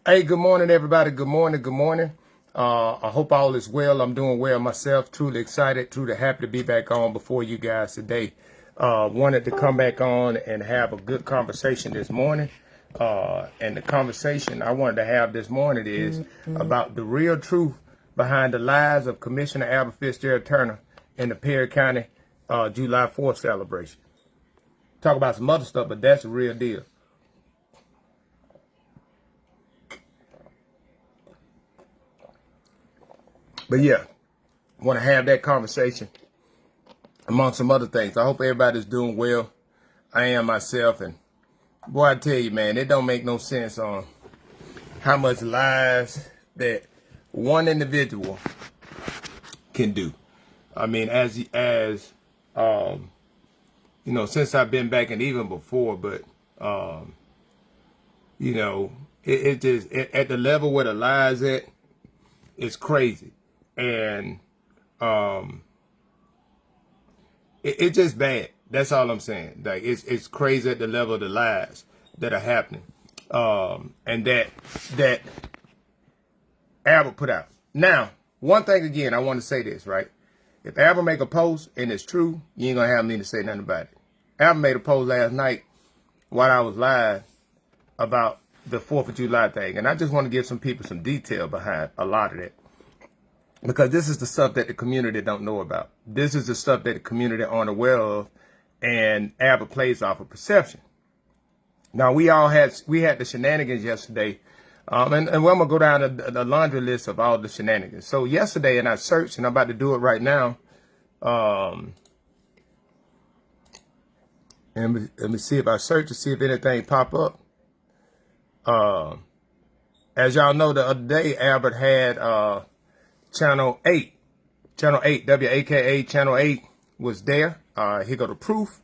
Hey, good morning, everybody. Good morning. Good morning. I hope all is well. I'm doing well myself. Truly excited, truly happy to be back on before you guys today. Wanted to come back on and have a good conversation this morning. And the conversation I wanted to have this morning is about the real truth behind the lies of Commissioner Albert Fitzgerald Turner in the Perry County July 4th celebration. Talk about some other stuff, but that's the real deal. But yeah, I want to have that conversation among some other things. I hope everybody's doing well. I am myself, and boy, I tell you, man, it don't make no sense on how much lies that one individual can do. I mean, since I've been back and even before, but it just at the level where the lies at, it's crazy, and it's just bad. That's all I'm saying. Like it's crazy at the level of the lies that are happening, and that Albert put out. Now, one thing again, I want to say this, right? If Albert make a post and it's true, you ain't gonna have me to say nothing about it. Albert made a post last night while I was live about the 4th of July thing, and I just want to give some people some detail behind a lot of that. Because this is the stuff that the community don't know about. This is the stuff that the community aren't aware of, and Albert plays off of perception. Now we had the shenanigans yesterday, and I'm gonna go down the laundry list of all the shenanigans. So yesterday, and I searched, and I'm about to do it right now. And let me see if I search to see if anything pop up. As y'all know, the other day Albert had Channel 8, WAKA Channel 8 was there. Here go the proof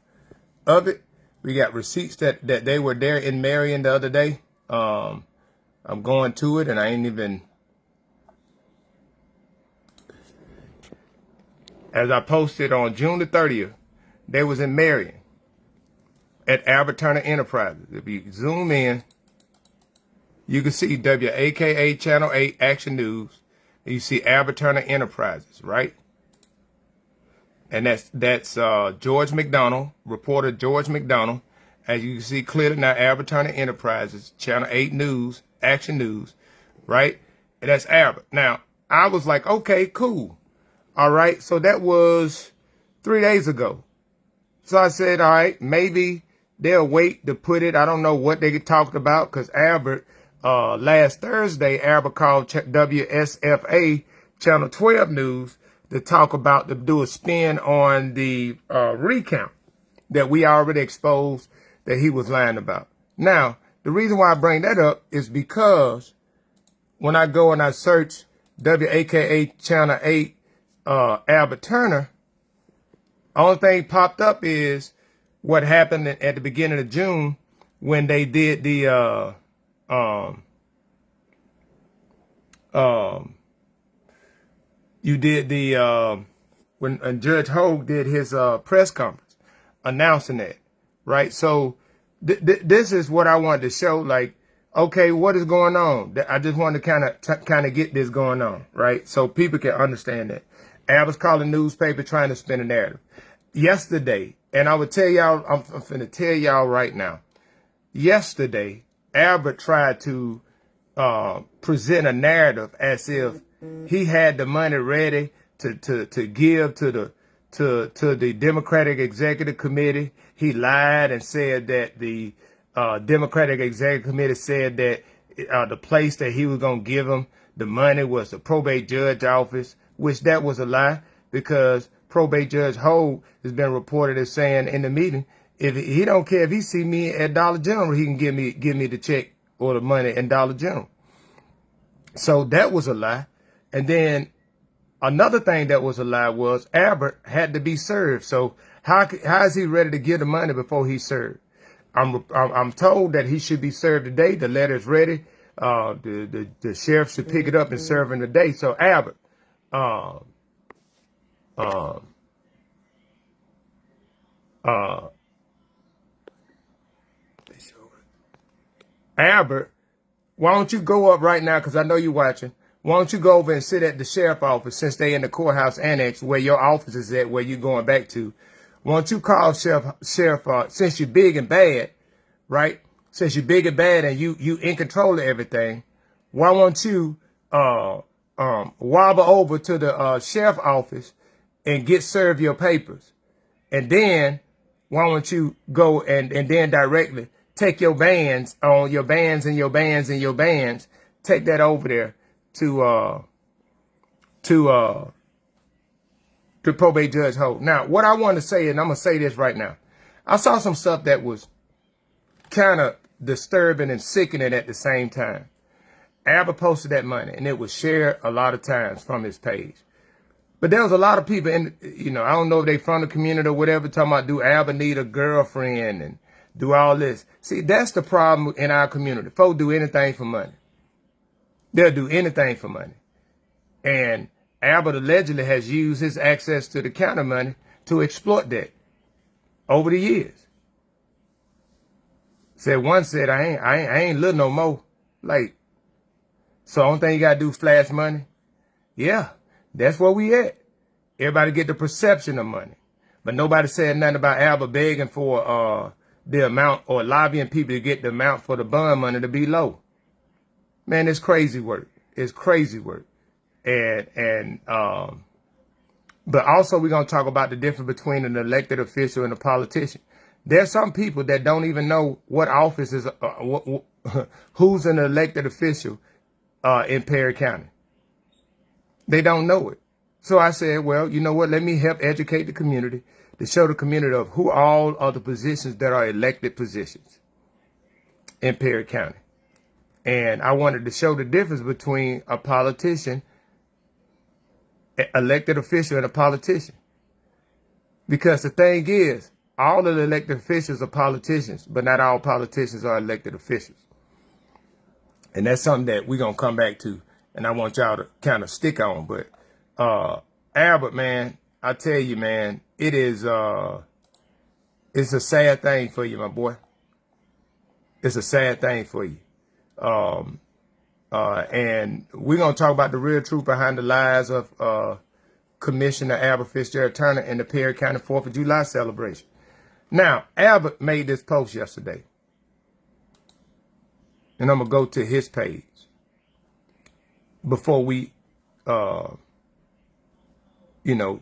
of it. We got receipts that they were there in Marion the other day. I'm going to it, and I ain't even, as I posted on June the 30th, they was in Marion at Albert Turner Enterprises. If you zoom in, you can see WAKA Channel 8 Action News. You see Albert Turner Enterprises, right? And that's George McDonald, reporter George McDonald. As you can see clearly now, Albert Turner Enterprises, Channel 8 News, Action News, right? And that's Albert. Now, I was like, okay, cool. All right, so that was 3 days ago. So I said, all right, maybe they'll wait to put it. I don't know what they talked about, because Albert, last Thursday, Albert called WSFA Channel 12 News to talk about, to do a spin on the recount that we already exposed that he was lying about. Now, the reason why I bring that up is because when I go and I search WAKA Channel 8 Albert Turner, only thing popped up is what happened at the beginning of June when they did the when Judge Hogue did his press conference announcing that, right? So this is what I wanted to show. Like, okay, what is going on? I just wanted to kind of get this going on, right? So people can understand that. Albert's calling newspaper trying to spin a narrative. Yesterday, and I would tell y'all, I'm finna tell y'all right now. Yesterday, Albert tried to present a narrative as if he had the money ready to give to the Democratic Executive Committee. He lied and said that the Democratic Executive Committee said that the place that he was going to give him the money was the probate judge office, which that was a lie, because probate judge Hogue has been reported as saying in the meeting, if he don't care if he see me at Dollar General, he can give me the check or the money in Dollar General. So that was a lie. And then another thing that was a lie was Albert had to be served. So how is he ready to give the money before he's served? I'm told that he should be served today. The letter's ready. The sheriff should pick it up and serve him today. So Albert, Albert Why don't you go up right now, because I know you're watching. Why don't you go over and sit at the sheriff office, since they in the courthouse annex where your office is at, where you're going back to. Why don't you call sheriff, since you're big and bad, right? Since you're big and bad and you in control of everything, why won't you wobble over to the sheriff office and get served your papers? And then why don't you go and then directly take your bands on your bands and your bands and your bands, take that over there to probate Judge Holt. Now, what I want to say, and I'm gonna say this right now, I saw some stuff that was kind of disturbing and sickening at the same time. Albert posted that money, and it was shared a lot of times from his page. But there was a lot of people in, I don't know if they from the community or whatever, talking about, do Albert need a girlfriend and do all this. See, that's the problem in our community. Folks do anything for money. They'll do anything for money. And Albert allegedly has used his access to the county money to exploit that over the years. One said, I ain't little no more. Like, so only thing you gotta do is flash money. Yeah, that's where we at. Everybody get the perception of money. But nobody said nothing about Albert begging for the amount or lobbying people to get the amount for the bond money to be low. Man, it's crazy work. It's crazy work. But also we're going to talk about the difference between an elected official and a politician. There's some people that don't even know what office is, who's an elected official in Perry County. They don't know it. So I said, well, you know what? Let me help educate the community to show the community of who all are the positions that are elected positions in Perry County. And I wanted to show the difference between a politician, elected official, and a politician. Because the thing is, all of the elected officials are politicians, but not all politicians are elected officials. And that's something that we're going to come back to, and I want y'all to kind of stick on. But Albert, man, I tell you, man, it is it's a sad thing for you, my boy. It's a sad thing for you. And we're going to talk about the real truth behind the lies of Commissioner Albert Fitzgerald Turner in the Perry County 4th of July celebration. Now, Albert made this post yesterday. And I'm going to go to his page before we,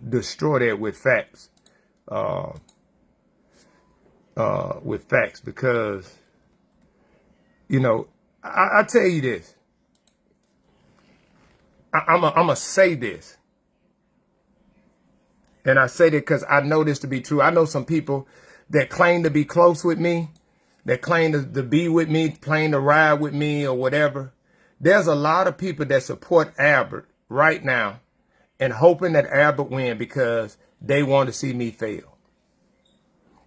destroy that with facts. Because, I tell you this. I'm going to say this. And I say that because I know this to be true. I know some people that claim to be close with me, that claim to be with me, claim to ride with me or whatever. There's a lot of people that support Albert right now and hoping that Albert win because they want to see me fail.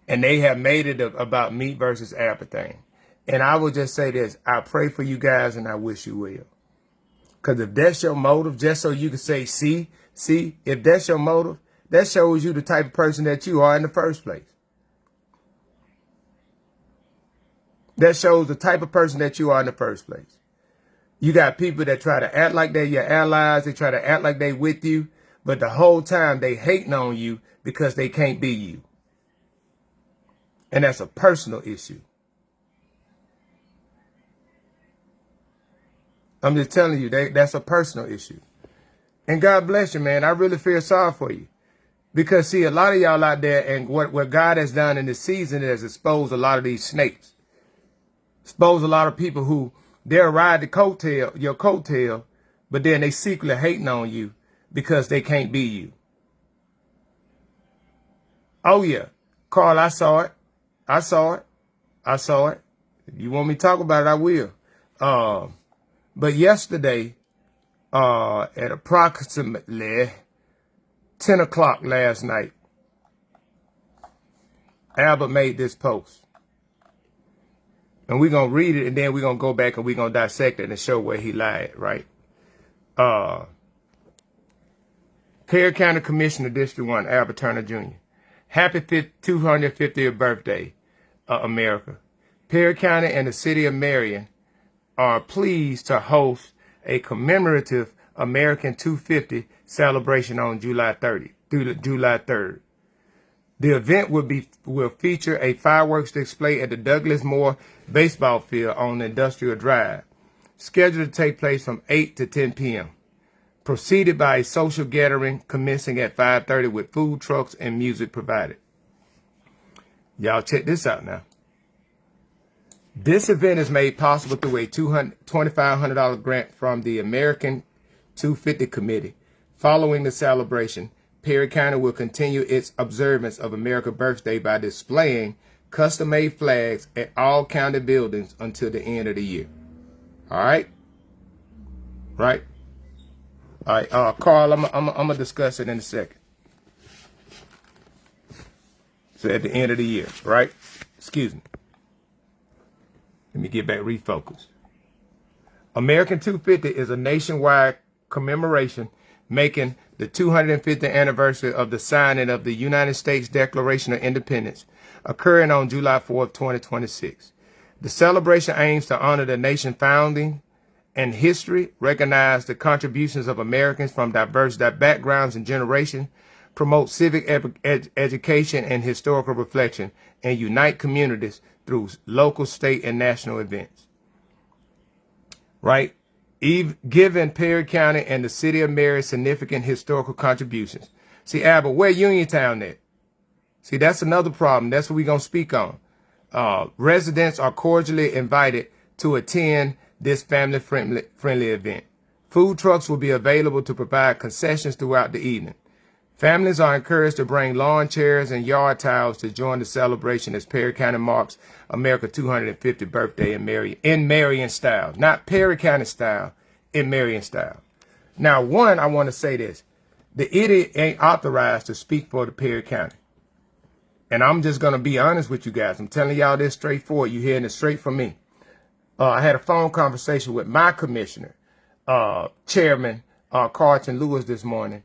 And they have made it about me versus Albert thing. And I will just say this. I pray for you guys and I wish you well. Because if that's your motive, just so you can say, see, if that's your motive, that shows you the type of person that you are in the first place. That shows the type of person that you are in the first place. You got people that try to act like they're your allies. They try to act like they with you. But the whole time they hating on you because they can't be you. And that's a personal issue. I'm just telling you, that's a personal issue. And God bless you, man. I really feel sorry for you. Because, see, a lot of y'all out there, and what God has done in this season is exposed a lot of these snakes. Exposed a lot of people who, they'll ride your coattail, but then they secretly hating on you because they can't be you. Oh, yeah. Carl, I saw it. If you want me to talk about it, I will. But yesterday, at approximately 10 o'clock last night, Albert made this post. And we're going to read it, and then we're going to go back and we're going to dissect it and show where he lied, right? Perry County Commissioner, District 1, Albert Turner Jr. Happy 250th birthday, America. Perry County and the city of Marion are pleased to host a commemorative American 250 celebration on July 30th through July 3rd. The event will feature a fireworks display at the Douglas Moore baseball field on Industrial Drive, scheduled to take place from 8 to 10 p.m., preceded by a social gathering commencing at 5:30 with food trucks and music provided. Y'all check this out now. This event is made possible through a $2,500 grant from the American 250 Committee. Following the celebration, Perry County will continue its observance of America's birthday by displaying custom-made flags at all county buildings until the end of the year. All right? Right? All right, Carl, I'm gonna discuss it in a second. So at the end of the year, right? Excuse me. Let me get back refocused. American 250 is a nationwide commemoration making the 250th anniversary of the signing of the United States Declaration of Independence, occurring on July 4th, 2026. The celebration aims to honor the nation's founding and history, recognize the contributions of Americans from diverse backgrounds and generations, promote civic education and historical reflection, and unite communities through local, state, and national events. Right? Given Perry County and the city of Mary significant historical contributions. See, Albert, where Uniontown at? See, that's another problem. That's what we're going to speak on. Residents are cordially invited to attend this family-friendly event. Food trucks will be available to provide concessions throughout the evening. Families are encouraged to bring lawn chairs and yard tiles to join the celebration as Perry County marks America's 250th birthday in Marion style. Not Perry County style, in Marion style. Now, one, I want to say this. The idiot ain't authorized to speak for the Perry County. And I'm just going to be honest with you guys. I'm telling y'all this straightforward. You're hearing it straight from me. I had a phone conversation with my commissioner, Chairman Carlton Lewis this morning,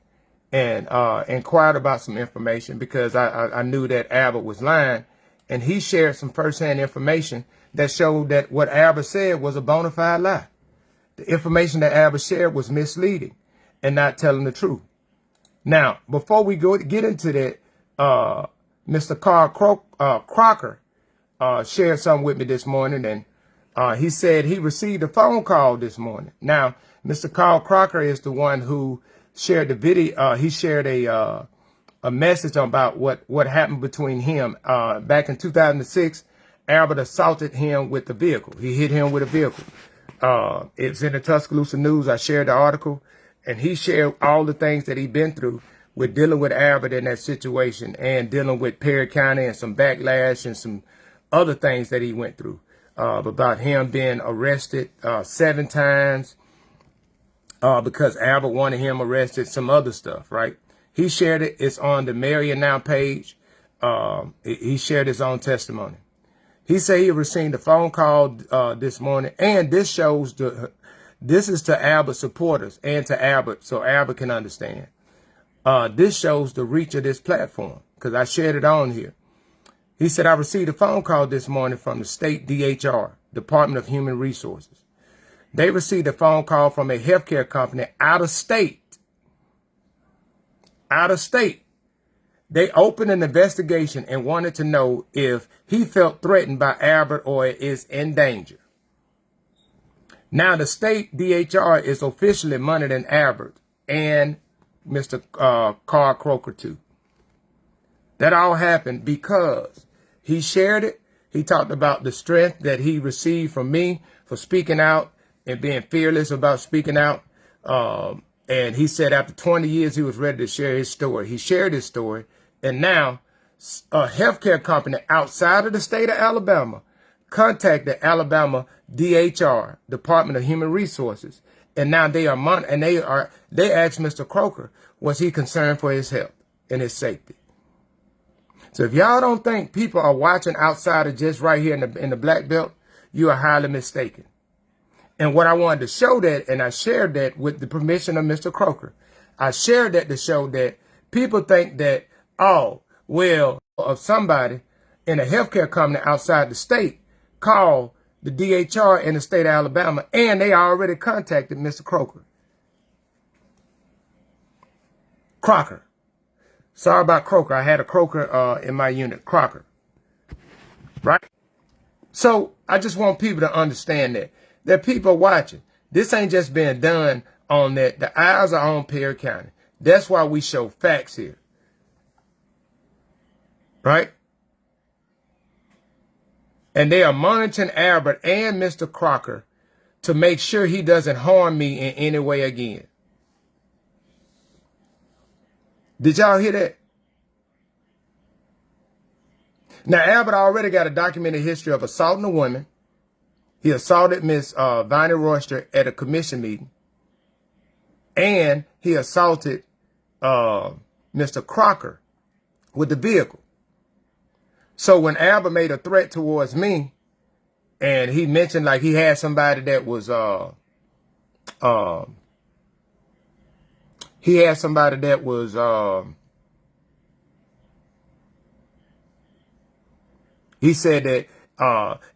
and inquired about some information because I knew that Albert was lying, and he shared some firsthand information that showed that what Albert said was a bona fide lie. The information that Albert shared was misleading and not telling the truth. Now, before we get into that, Mr. Carl Crocker shared something with me this morning, and he said he received a phone call this morning. Now, Mr. Carl Crocker is the one who shared the video. He shared a message about what happened between him. Back in 2006, Albert assaulted him with the vehicle. He hit him with a vehicle. It's in the Tuscaloosa News. I shared the article, and he shared all the things that he'd been through with dealing with Albert in that situation and dealing with Perry County and some backlash and some other things that he went through. About him being arrested 7 times because Albert wanted him arrested, some other stuff, right? He shared it. It's on the Marion Now page. He shared his own testimony. He said he received a phone call this morning, and this shows this is to Albert supporters and to Albert, so Albert can understand. This shows the reach of this platform because I shared it on here. He said, I received a phone call this morning from the state DHR, Department of Human Resources. They received a phone call from a healthcare company out of state. Out of state. They opened an investigation and wanted to know if he felt threatened by Albert or is in danger. Now, the state DHR is officially monitoring Albert and Mr. Carl Crocker, too. That all happened because he shared it. He talked about the strength that he received from me for speaking out and being fearless about speaking out. And he said after 20 years, he was ready to share his story. He shared his story. And now a healthcare company outside of the state of Alabama contacted Alabama DHR, Department of Human Resources. And now they asked Mr. Crocker, was he concerned for his health and his safety? So if y'all don't think people are watching outside of just right here in the black belt, you are highly mistaken. And what I wanted to show that, and I shared that with the permission of Mr. Crocker, I shared that to show that people think that, oh, well, of somebody in a healthcare company outside the state call the DHR in the state of Alabama, and they already contacted Mr. Crocker. Sorry about Croker. I had a Croker in my unit. Crocker. Right? So I just want people to understand that people watching. This ain't just being done on that. The eyes are on Perry County. That's why we show facts here. Right? And they are monitoring Albert and Mr. Crocker to make sure he doesn't harm me in any way again. Did y'all hear that? Now, Albert already got a documented history of assaulting a woman. He assaulted Miss Viney Royster at a commission meeting. And he assaulted Mr. Crocker with the vehicle. So when Albert made a threat towards me, and he mentioned like he had somebody that was he said that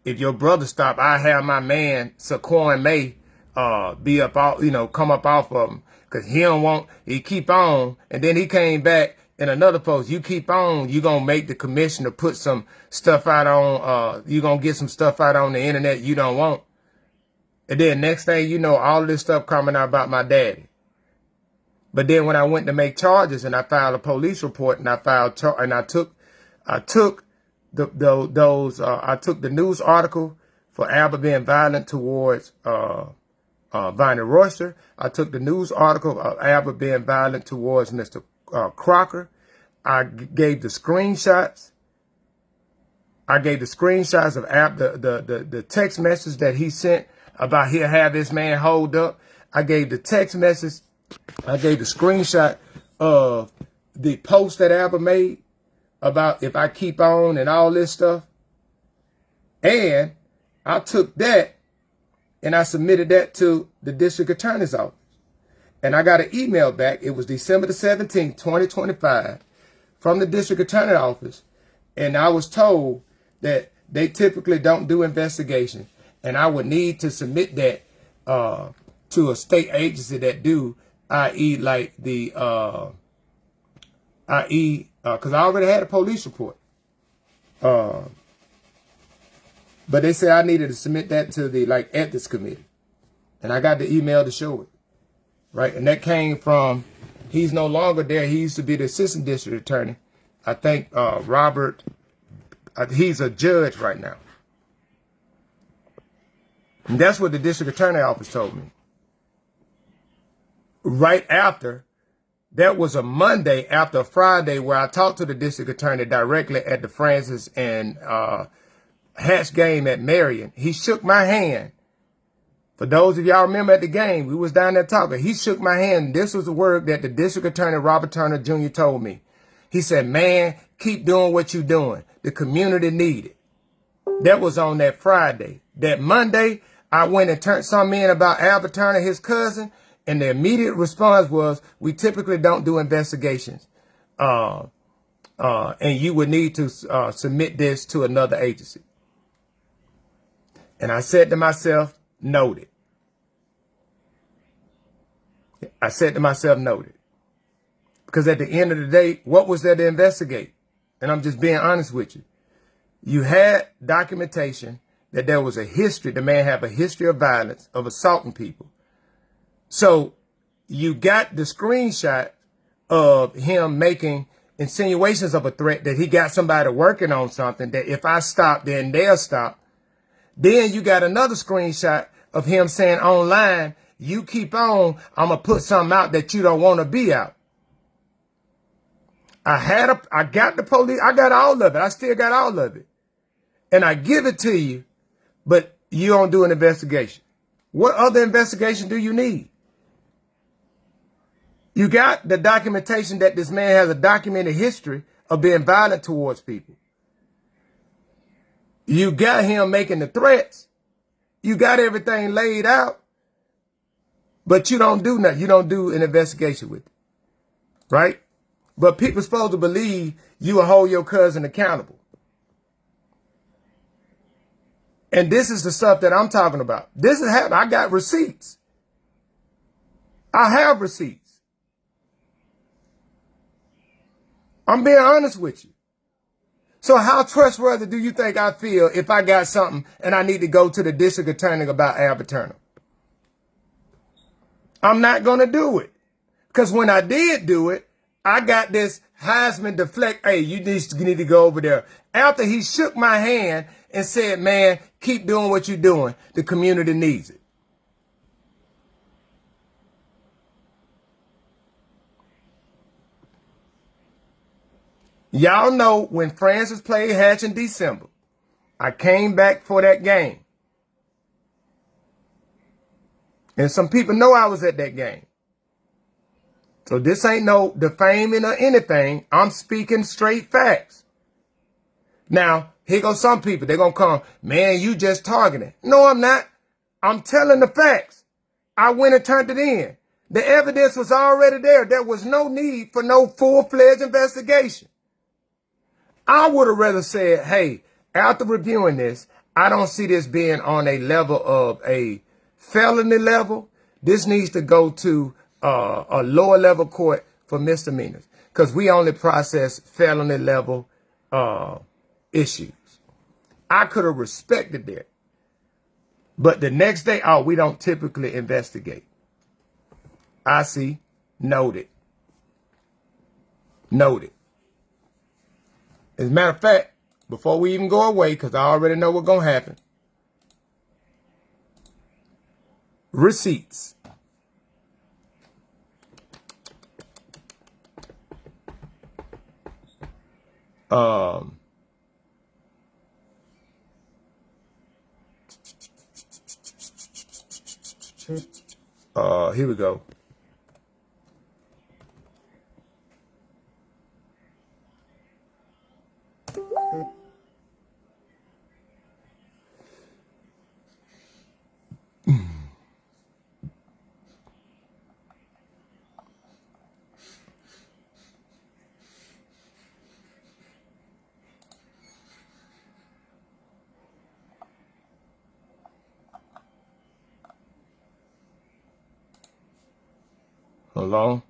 if your brother stopped, I have my man Saquon May be up out, come up off of him, because he keep on. And then he came back in another post. You keep on, you gonna make the commissioner put some stuff out on you gonna get some stuff out on the internet you don't want. And then next thing you know, all of this stuff coming out about my daddy. But then when I went to make charges and I filed a police report and I took the news article for Albert being violent towards Viney Royster. I took the news article of Albert being violent towards Mr. Crocker. I gave the screenshots. I gave the screenshots of the text message that he sent about he'll have this man hold up. I gave the text message. I gave the screenshot of the post that Albert made about if I keep on and all this stuff. And I took that and I submitted that to the district attorney's office. And I got an email back. It was December the 17th, 2025 from the district attorney's office. And I was told that they typically don't do investigation. And I would need to submit that to a state agency that do, i.e. like the, because I already had a police report. But they said I needed to submit that to the ethics committee. And I got the email to show it. Right. And that came from, he's no longer there. He used to be the assistant district attorney. I think Robert, he's a judge right now. And that's what the district attorney office told me. Right after, that was a Monday after a Friday where I talked to the district attorney directly at the Francis and Hatch game at Marion. He shook my hand. For those of y'all remember at the game, we was down there talking. He shook my hand. This was the word that the district attorney, Robert Turner Jr., told me. He said, man, keep doing what you're doing. The community need it. That was on that Friday. That Monday, I went and turned something in about Albert Turner, his cousin, and the immediate response was, we typically don't do investigations. And you would need to submit this to another agency. And I said to myself, noted. I said to myself, noted. Because at the end of the day, what was there to investigate? And I'm just being honest with you. You had documentation that there was a history. The man had a history of violence, of assaulting people. So you got the screenshot of him making insinuations of a threat that he got somebody working on something, that if I stop, then they'll stop. Then you got another screenshot of him saying online, you keep on, I'm going to put something out that you don't want to be out. I got the police, I got all of it. I still got all of it. And I give it to you, but you don't do an investigation. What other investigation do you need? You got the documentation that this man has a documented history of being violent towards people. You got him making the threats. You got everything laid out. But you don't do nothing. You don't do an investigation with it. Right? But people supposed to believe you will hold your cousin accountable. And this is the stuff that I'm talking about. This is happening. I got receipts. I have receipts. I'm being honest with you. So how trustworthy do you think I feel if I got something and I need to go to the district attorney about Albert Turner? I'm not going to do it. Because when I did do it, I got this Heisman deflect. Hey, you need to go over there. After he shook my hand and said, man, keep doing what you're doing. The community needs it. Y'all know when Francis played Hatch in December, I came back for that game. And some people know I was at that game. So this ain't no defaming or anything. I'm speaking straight facts. Now, here goes some people. They're going to come, man, you just targeting. No, I'm not. I'm telling the facts. I went and turned it in. The evidence was already there. There was no need for no full-fledged investigation. I would have rather said, hey, after reviewing this, I don't see this being on a level of a felony level. This needs to go to a lower level court for misdemeanors because we only process felony level issues. I could have respected that. But the next day, oh, we don't typically investigate. I see. Noted. Noted. As a matter of fact, before we even go away, because I already know what's going to happen. Receipts. Here we go. Hold on.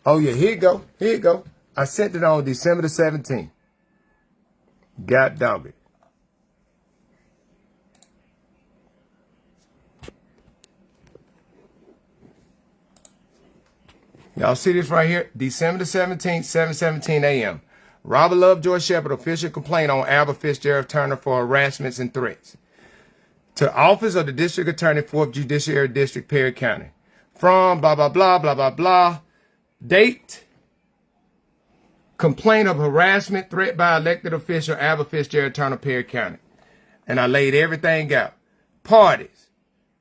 Oh, yeah, here you go. Here you go. I sent it on December the 17th. God dog it. Y'all see this right here? December the 17th, 7:17 a.m. Robert Lovejoy Shepherd official complaint on Albert Fitzgerald Turner for harassments and threats. To Office of the District Attorney, 4th Judiciary District, Perry County. From blah, blah, blah, blah, blah, blah. Date. Complaint of harassment, threat by elected official Albert Fitzgerald Turner, Perry County. And I laid everything out. Parties.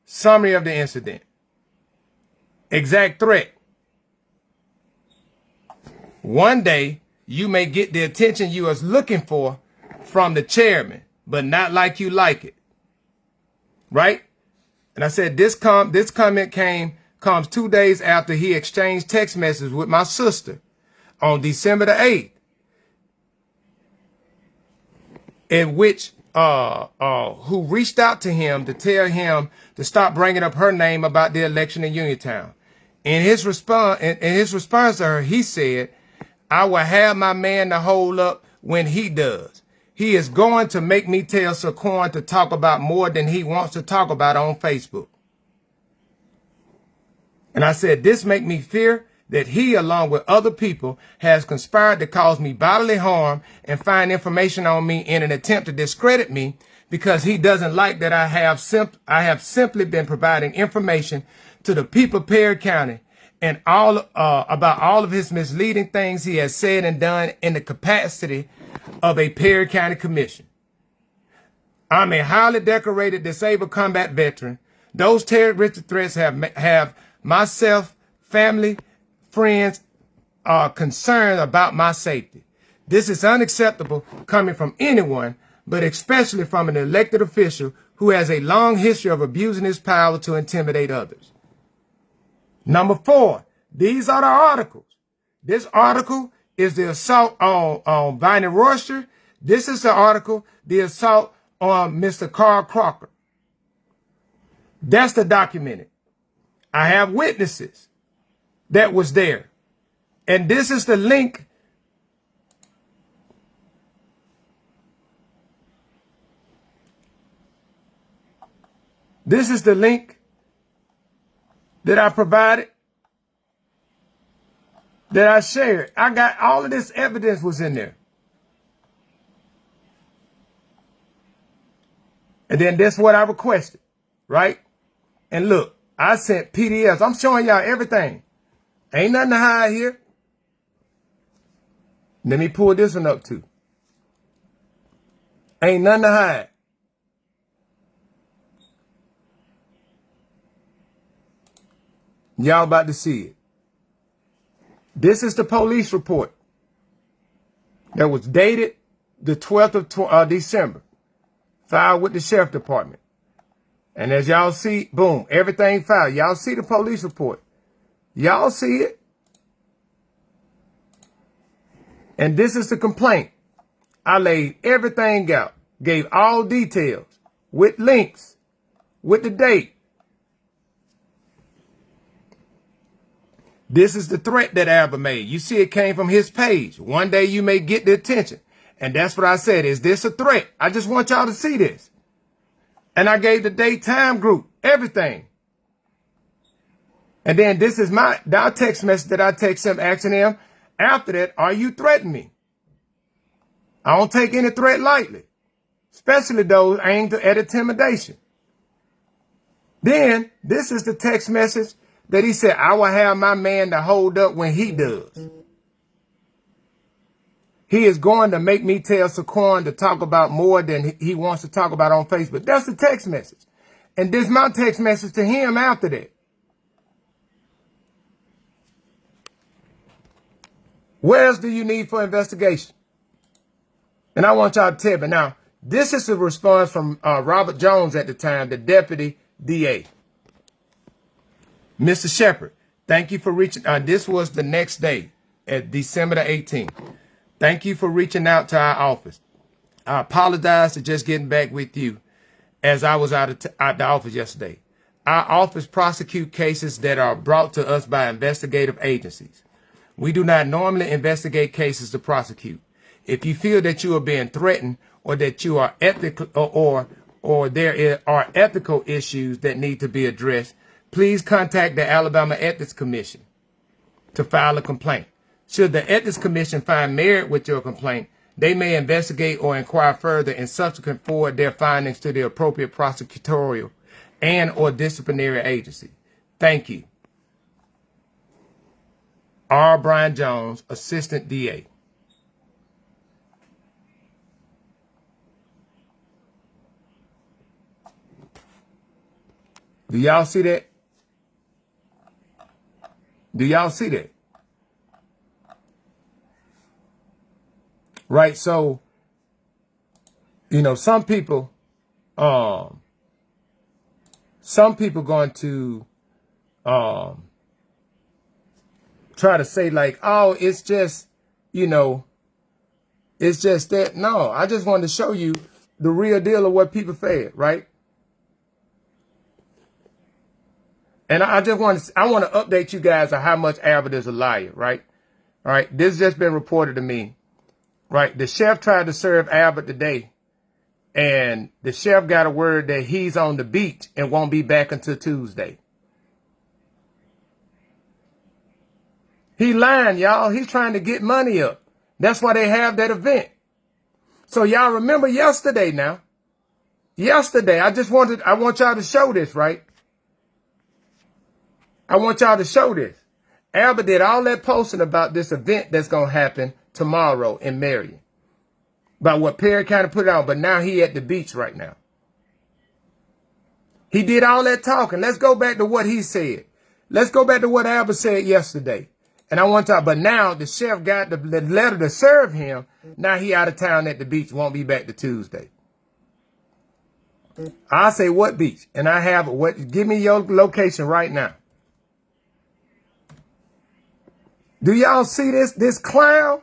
Summary of the incident. Exact threat. One day, you may get the attention you was looking for from the chairman, but not like you like it. Right? And I said this comment comes 2 days after he exchanged text messages with my sister on December the 8th, in which who reached out to him to tell him to stop bringing up her name about the election in Uniontown. In his response to her, he said, I will have my man to hold up when he does. He is going to make me tell Saquon to talk about more than he wants to talk about on Facebook. And I said, this make me fear that he, along with other people, has conspired to cause me bodily harm and find information on me in an attempt to discredit me because he doesn't like that I have simply been providing information to the people of Perry County and about all of his misleading things he has said and done in the capacity of a Perry County commission. I'm a highly decorated disabled combat veteran. Those terroristic threats have myself, family, friends are concerned about my safety. This is unacceptable coming from anyone, but especially from an elected official who has a long history of abusing his power to intimidate others. Number 4, These are the articles. This article is the assault on Viney Royster. This is the article, the assault on Mr. Carl Crocker. That's the documented. I have witnesses that was there. And this is the link. This is the link that I provided, that I shared. I got all of this evidence was in there. And then that's what I requested, right? And look, I sent PDFs. I'm showing y'all everything. Ain't nothing to hide here. Let me pull this one up too. Ain't nothing to hide. Y'all about to see it. This is the police report that was dated the 12th of December, filed with the sheriff department. And as y'all see, boom, everything filed. Y'all see the police report. Y'all see it. And this is the complaint. I laid everything out, gave all details with links, with the date. This is the threat that Albert made. You see, it came from his page. One day you may get the attention. And that's what I said. Is this a threat? I just want y'all to see this. And I gave the daytime group everything. And then this is my text message that I text him asking him, after that, are you threatening me? I don't take any threat lightly, especially those aimed at intimidation. Then this is the text message that he said, I will have my man to hold up when he does. He is going to make me tell Saquon to talk about more than he wants to talk about on Facebook. That's the text message. And this is my text message to him after that. What else do you need for investigation? And I want y'all to tell me. Now, this is a response from Robert Jones at the time, the deputy DA. Mr. Shepard, thank you for reaching. This was the next day, at December the 18th. Thank you for reaching out to our office. I apologize for just getting back with you as I was out the office yesterday. Our office prosecute cases that are brought to us by investigative agencies. We do not normally investigate cases to prosecute. If you feel that you are being threatened or that you are ethical or there are ethical issues that need to be addressed, please contact the Alabama Ethics Commission to file a complaint. Should the Ethics Commission find merit with your complaint, they may investigate or inquire further and subsequent forward their findings to the appropriate prosecutorial and or disciplinary agency. Thank you. R. Brian Jones, Assistant DA. Do y'all see that? Do y'all see that? Right. So, you know, some people going to try to say like, oh, it's just, you know, it's just that. No, I just wanted to show you the real deal of what people fed, right? And I want to update you guys on how much Albert is a liar, right? All right. This has just been reported to me, right? The chef tried to serve Albert today, and the chef got a word that he's on the beach and won't be back until Tuesday. He lying, y'all. He's trying to get money up. That's why they have that event. So y'all remember yesterday now. Yesterday, I want y'all to show this, right? I want y'all to show this. Albert did all that posting about this event that's going to happen tomorrow in Marion. About what Perry County put on, but now he at the beach right now. He did all that talking. Let's go back to what he said. Let's go back to what Albert said yesterday. And I want y'all, but now the chef got the letter to serve him. Now he out of town at the beach, won't be back to Tuesday. I say, what beach? And I have what? Give me your location right now. Do y'all see this clown?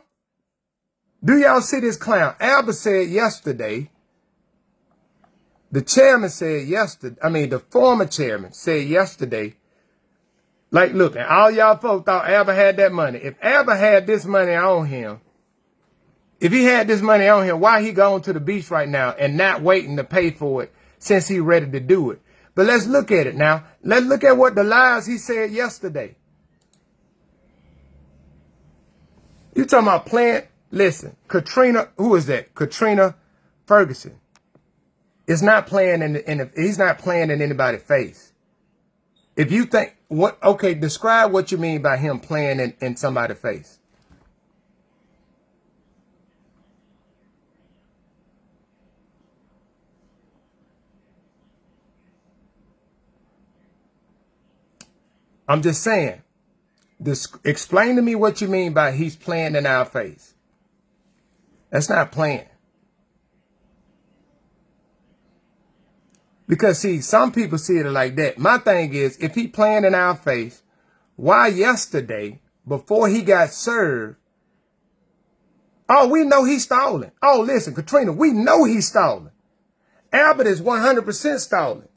Do y'all see this clown? Albert said yesterday, the chairman said yesterday, the former chairman said yesterday, like, look, and all y'all folks thought Albert had that money. If Albert had this money on him, if he had this money on him, why he going to the beach right now and not waiting to pay for it since he ready to do it? But let's look at it now. Let's look at what the lies he said yesterday. You talking about playing? Listen, Katrina, who is that? Katrina Ferguson. Is not playing he's not playing in anybody's face. If you think okay, describe what you mean by him playing in somebody's face. I'm just saying. Explain to me what you mean by he's playing in our face. That's not playing. Because, see, some people see it like that. My thing is, if he playing in our face, why yesterday, before he got served, oh, we know he's stalling. Oh, listen, Katrina, we know he's stalling. Albert is 100% stalling.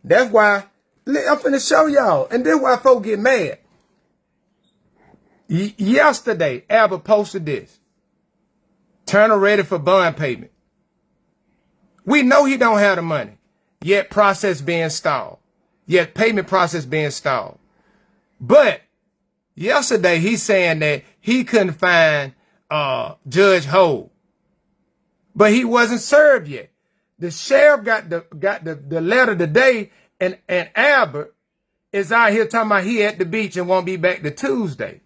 That's why, I'm finna show y'all, and this is why folks get mad. Yesterday, Albert posted this. Turner ready for bond payment. We know he don't have the money. Yet process being stalled. Yet payment process being stalled. But yesterday he's saying that he couldn't find Judge Hogue. But he wasn't served yet. The sheriff got the letter today, and Albert is out here talking about he at the beach and won't be back to Tuesday.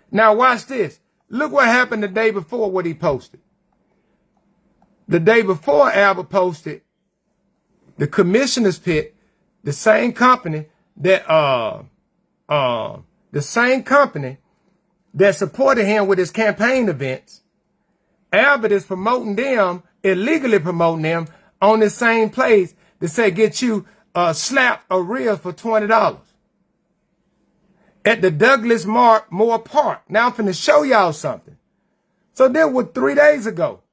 Now watch this. Look what happened the day before what he posted. The day before Albert posted, the commissioner's pit, the same company that supported him with his campaign events, Albert is promoting them, illegally promoting them on the same place that say get you slap a reel for $20 at the Douglas Moore Park. Now I'm finna show y'all something. So that was 3 days ago.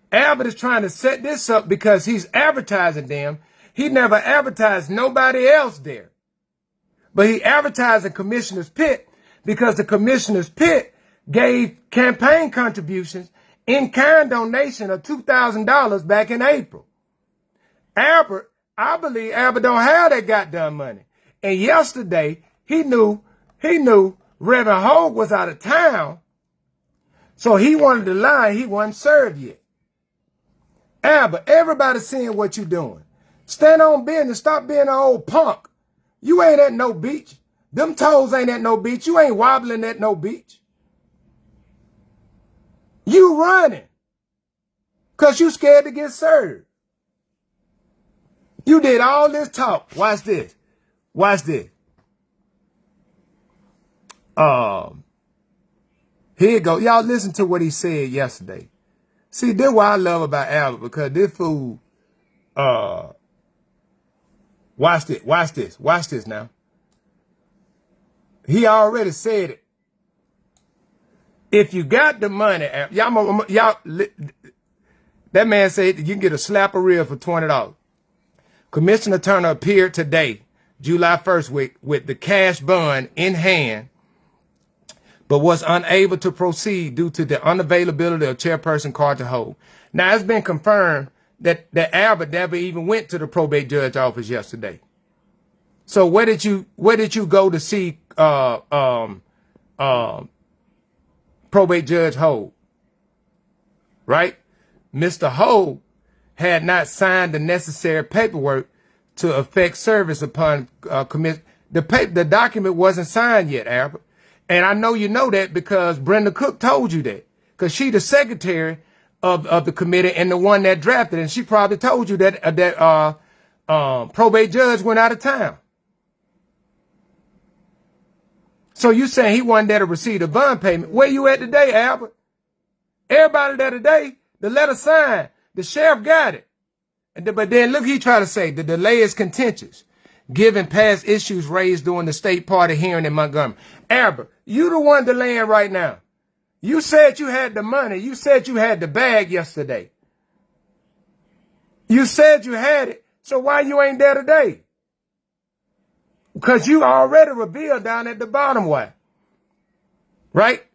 Albert is trying to set this up because he's advertising them. He never advertised nobody else there. But he advertised the Commissioner's Pit because the Commissioner's Pit gave campaign contributions in kind donation of $2,000 back in April. Albert, I believe Albert don't have that goddamn money. And yesterday, he knew Reverend Hogue was out of town. So he wanted to lie. He wasn't served yet. Albert, everybody seeing what you doing. Stand on business. Stop being an old punk. You ain't at no beach. Them toes ain't at no beach. You ain't wobbling at no beach. You running. Because you scared to get served. You did all this talk. Watch this. Watch this. Here you go. Y'all listen to what he said yesterday. See, this is what I love about Albert, because this fool, watch this now. He already said it. If you got the money, that man said you can get a slap of reel for $20. Commissioner Turner appeared today, July 1st, with the cash bond in hand, but was unable to proceed due to the unavailability of Chairperson Carter Hogue. Now, it's been confirmed that Albert never even went to the probate judge office yesterday. So where did you go to see probate Judge Hogue? Right? Mr. Hogue had not signed the necessary paperwork to effect service upon commission. The document wasn't signed yet, Albert. And I know you know that because Brenda Cook told you that. Because she the secretary of the committee and the one that drafted it. And she probably told you that probate judge went out of town. So you saying he wasn't there to receive the bond payment. Where you at today, Albert? Everybody there today, the letter signed. The sheriff got it. But then look, he tried to say the delay is contentious. given past issues raised during the state party hearing in Montgomery. Albert, you the one delaying right now. You said you had the money. You said you had the bag yesterday. You said you had it. So why you ain't there today? Because you already revealed down at the bottom why. Right?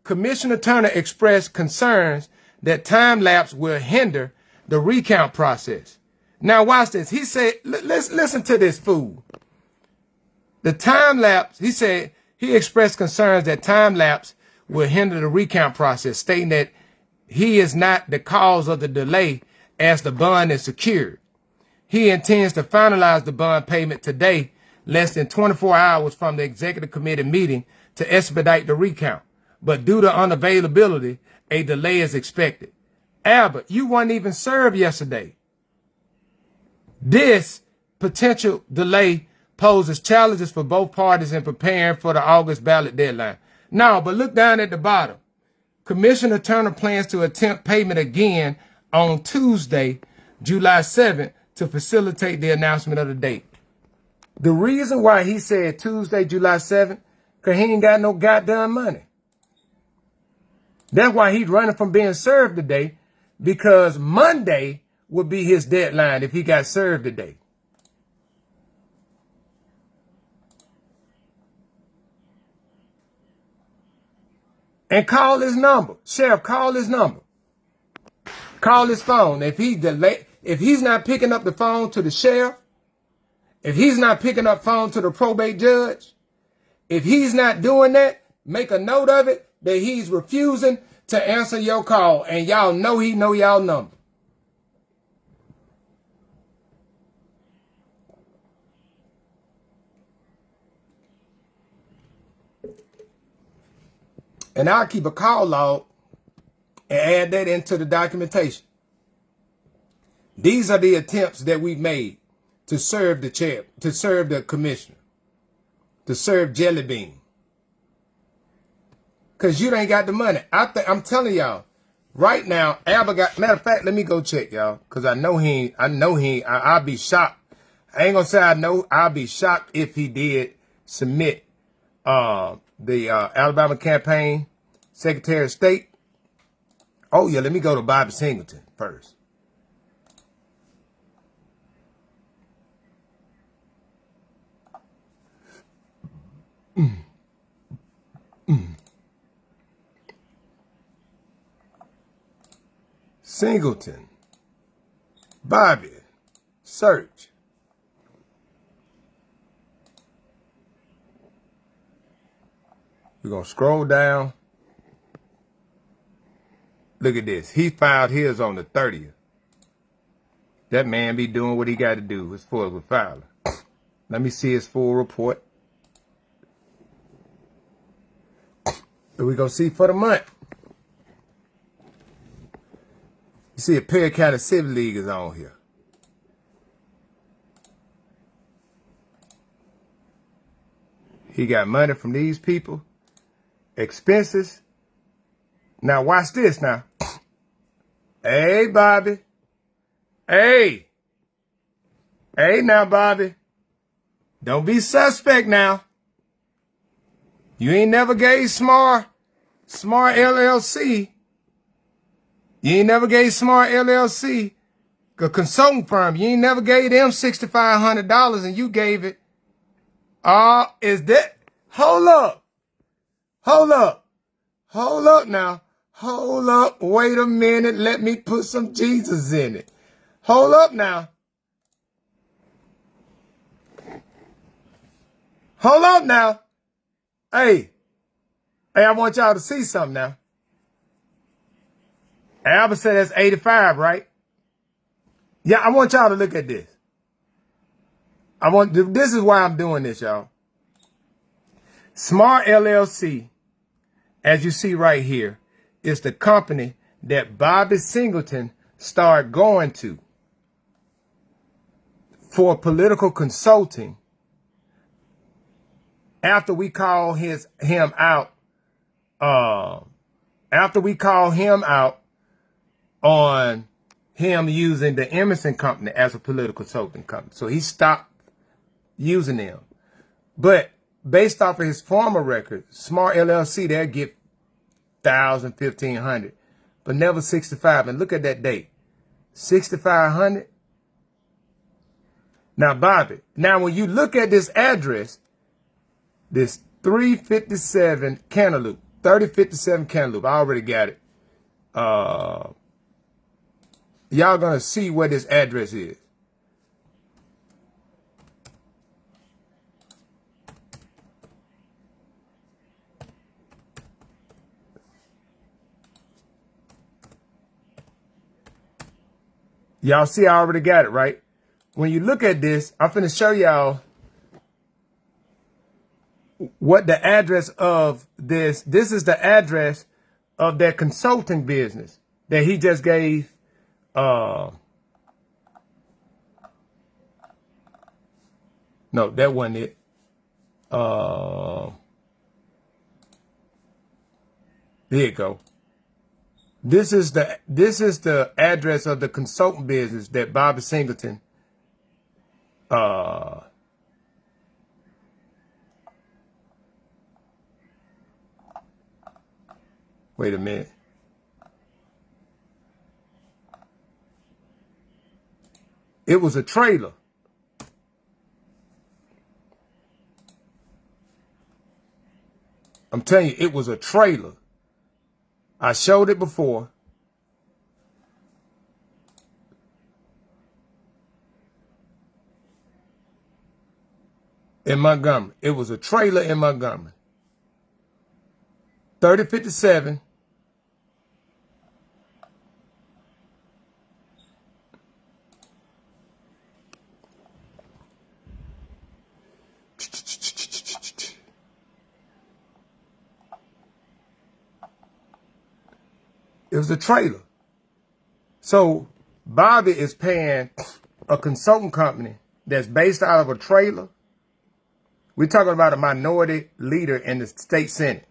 Commissioner Turner expressed concerns that time lapse will hinder the recount process. Now watch this. He said, let's listen to this fool. The time lapse, he said, he expressed concerns that time lapse will hinder the recount process, stating that he is not the cause of the delay as the bond is secured. He intends to finalize the bond payment today, less than 24 hours from the executive committee meeting, to expedite the recount. But due to unavailability, a delay is expected. Albert, you weren't even served yesterday. This potential delay poses challenges for both parties in preparing for the August ballot deadline. No, but look down at the bottom. Commissioner Turner plans to attempt payment again on Tuesday, July 7th, to facilitate the announcement of the date. The reason why he said Tuesday, July 7th, because he ain't got no goddamn money. That's why he's running from being served today, because Monday would be his deadline if he got served today. And call his number. Sheriff, call his number. Call his phone. If he's not picking up the phone to the sheriff, if he's not picking up phone to the probate judge, if he's not doing that, make a note of it that he's refusing to answer your call, and y'all know he know y'all number. And I'll keep a call log and add that into the documentation. These are the attempts that we've made to serve the chair, to serve the commissioner, to serve Jelly Bean. Because you ain't got the money. I'm telling y'all, right now, Albert got, matter of fact, let me go check, y'all. Because I'll be shocked. I ain't going to say I know, I'll be shocked if he did submit the Alabama campaign Secretary of State. Oh, yeah, let me go to Bobby Singleton first. Singleton. Bobby. Search. We're going to scroll down. Look at this. He filed his on the 30th. That man be doing what he got to do as far as with filing. Let me see his full report. We're going to see for the month. You see a Perry County Civic League is on here. He got money from these people. Expenses. Now watch this now. Hey, Bobby. Hey. Hey now, Bobby. Don't be suspect now. You ain't never gave Smart LLC. You ain't never gave Smart LLC, a consulting firm. You ain't never gave them $6,500 and you gave it. Is that? Hold up. Hold up. Hold up now. Hold up. Wait a minute. Let me put some Jesus in it. Hold up now. Hold up now. Hey, I want y'all to see something now. Albert said that's 85, right? Yeah, I want y'all to look at this. This is why I'm doing this, y'all. Smart LLC, as you see right here, is the company that Bobby Singleton started going to for political consulting after we call him out on him using the Emerson Company as a political consulting company. So he stopped using them. But based off of his former record, Smart LLC, they'll get 1,000, 1,500, but never 65. And look at that date, 6,500. Now, Bobby, now when you look at this address, this 357 Cantaloupe, 3057 Cantaloupe, I already got it. Y'all gonna see where this address is. Y'all see I already got it, right? When you look at this, I'm finna show y'all what the address of this is the address of that consulting business that he just gave. No, that wasn't it. There you go. This is the address of the consultant business that Bobby Singleton wait a minute. It was a trailer. I'm telling you, it was a trailer. I showed it before. In Montgomery. It was a trailer in Montgomery. 3057. It was a trailer. So Bobby is paying a consulting company that's based out of a trailer. We're talking about a minority leader in the state Senate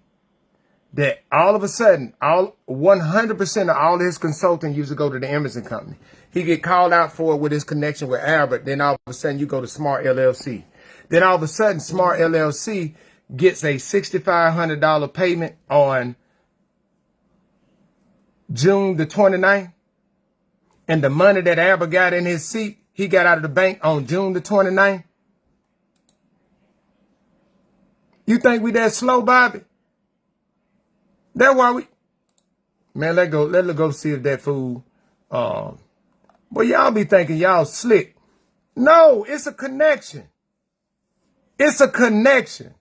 that all of a sudden, 100% of all his consulting used to go to the Emerson Company. He get called out for it with his connection with Albert. Then all of a sudden you go to Smart LLC. Then all of a sudden Smart LLC gets a $6,500 payment on June the 29th. And the money that Albert got in his seat, he got out of the bank on June the 29th. You think we that slow, Bobby? That's why we, man, let's go see if that fool, well, y'all be thinking y'all slick. No, it's a connection. It's a connection.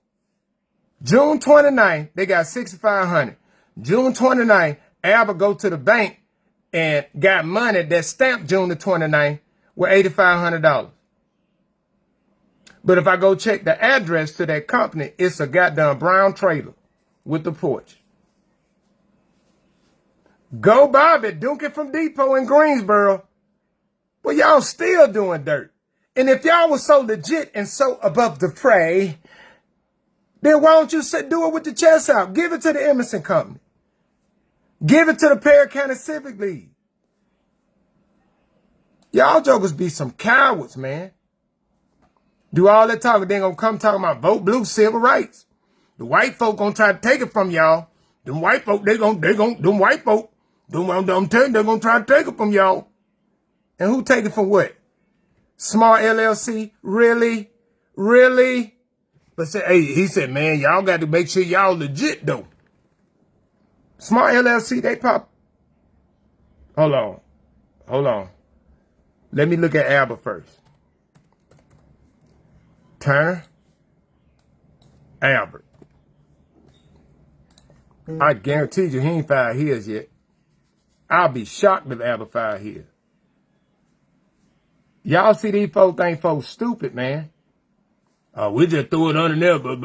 June 29th, they got 6,500. June 29th, Albert go to the bank and got money that stamped June the 29th with $8,500. But if I go check the address to that company, it's a goddamn brown trailer with the porch. Go Bobby, Duncan from Depot in Greensboro. Well, y'all still doing dirt. And if y'all was so legit and so above the fray, then why don't you do it with the chest out? Give it to the Emerson Company. Give it to the Perry County Civic League. Y'all jokers be some cowards, man. Do all that talking, they gonna come talking about vote blue, civil rights. The white folk gonna try to take it from y'all. Them white folk, them white folk, I'm telling you, they're gonna try to take it from y'all. And who take it from what? Smart LLC? Really? Really? But say, hey, he said, man, y'all got to make sure y'all legit though. Smart LLC, they pop. Hold on. Let me look at Albert first. Turner, Albert. I guarantee you he ain't filed his yet. I'll be shocked if Albert filed his. Y'all see these folks ain't folks stupid, man. We just threw it under there, but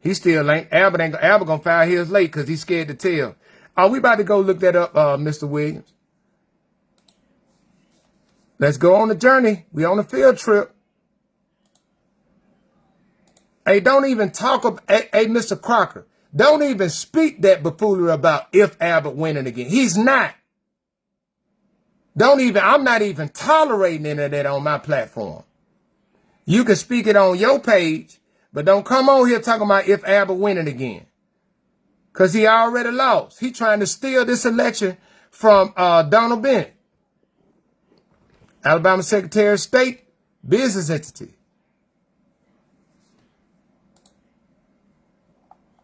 he still ain't. Albert gonna file his late because he's scared to tell. We about to go look that up, Mr. Williams. Let's go on the journey. We on a field trip. Hey, don't even talk about, hey, Mr. Crocker, don't even speak that buffoonery about if Albert winning again. He's not. I'm not even tolerating any of that on my platform. You can speak it on your page, but don't come on here talking about if Albert winning again. Because he already lost. He trying to steal this election from Donald Bennett, Alabama Secretary of State, business entity.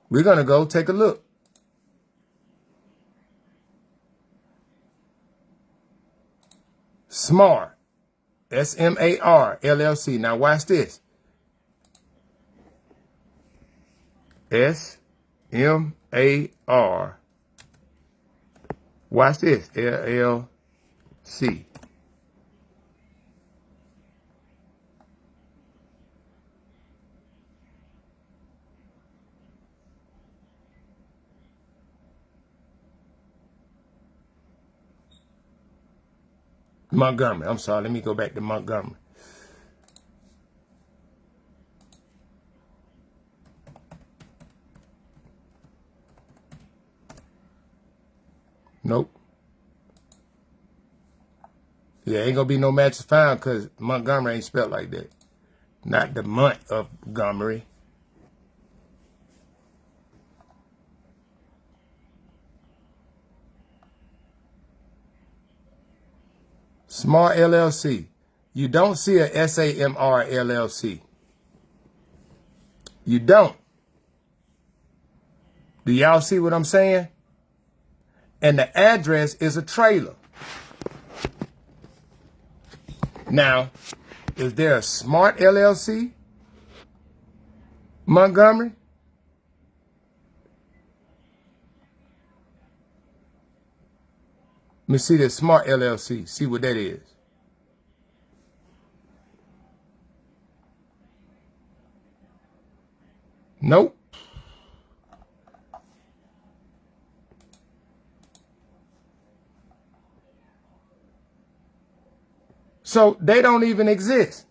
We're going to go take a look. SMAR, S-M-A-R, LLC. Now watch this. S-M-A-R. Watch this. LLC. Montgomery. I'm sorry. Let me go back to Montgomery. Nope. Yeah, ain't gonna be no matches found because Montgomery ain't spelled like that. Not the month of Montgomery. SMAR LLC. You don't see a S-A-M-R LLC. You don't. Do y'all see what I'm saying? And the address is a trailer. Now, is there a SMART LLC? Montgomery? Let me see the SMART LLC. See what that is. Nope. So they don't even exist.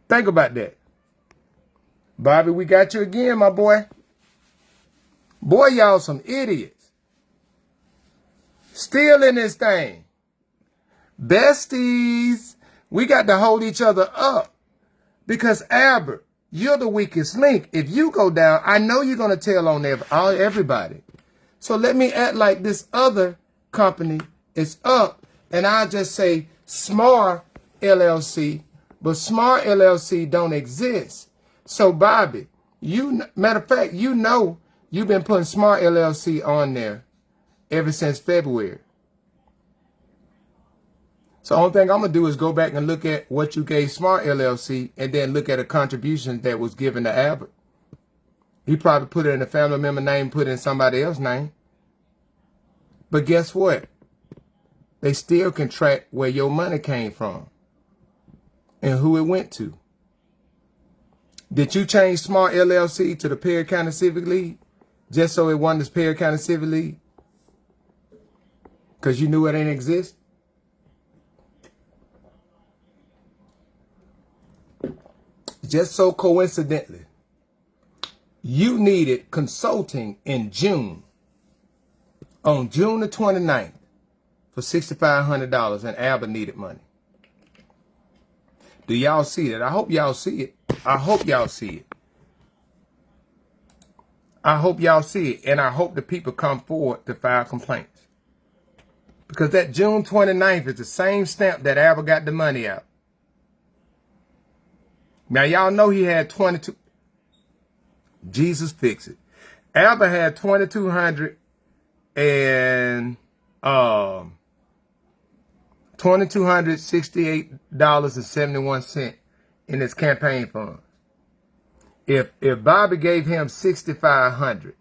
Think about that. Bobby, we got you again, my boy. Boy, y'all some idiots. Still in this thing. Besties, we got to hold each other up. Because Albert, you're the weakest link. If you go down, I know you're going to tell on everybody. So let me act like this other company is up. And I'll just say SMAR LLC. But SMAR LLC don't exist. So Bobby, matter of fact, you know you've been putting SMAR LLC on there ever since February. So the only thing I'm going to do is go back and look at what you gave SMART LLC and then look at a contribution that was given to Albert. He probably put it in a family member name, put it in somebody else's name. But guess what? They still can track where your money came from and who it went to. Did you change SMART LLC to the Perry County Civic League just so it wasn't the Perry County Civic League? Because you knew it didn't exist? Just so coincidentally, you needed consulting in June, on June the 29th, for $6,500, and Albert needed money. Do y'all see that? I hope y'all see it. I hope y'all see it. I hope y'all see it, and I hope the people come forward to file complaints. Because that June 29th is the same stamp that Albert got the money out. Now, y'all know he had 22. Jesus fix it. Albert had $2,268.71 in his campaign funds. If Bobby gave him $6,500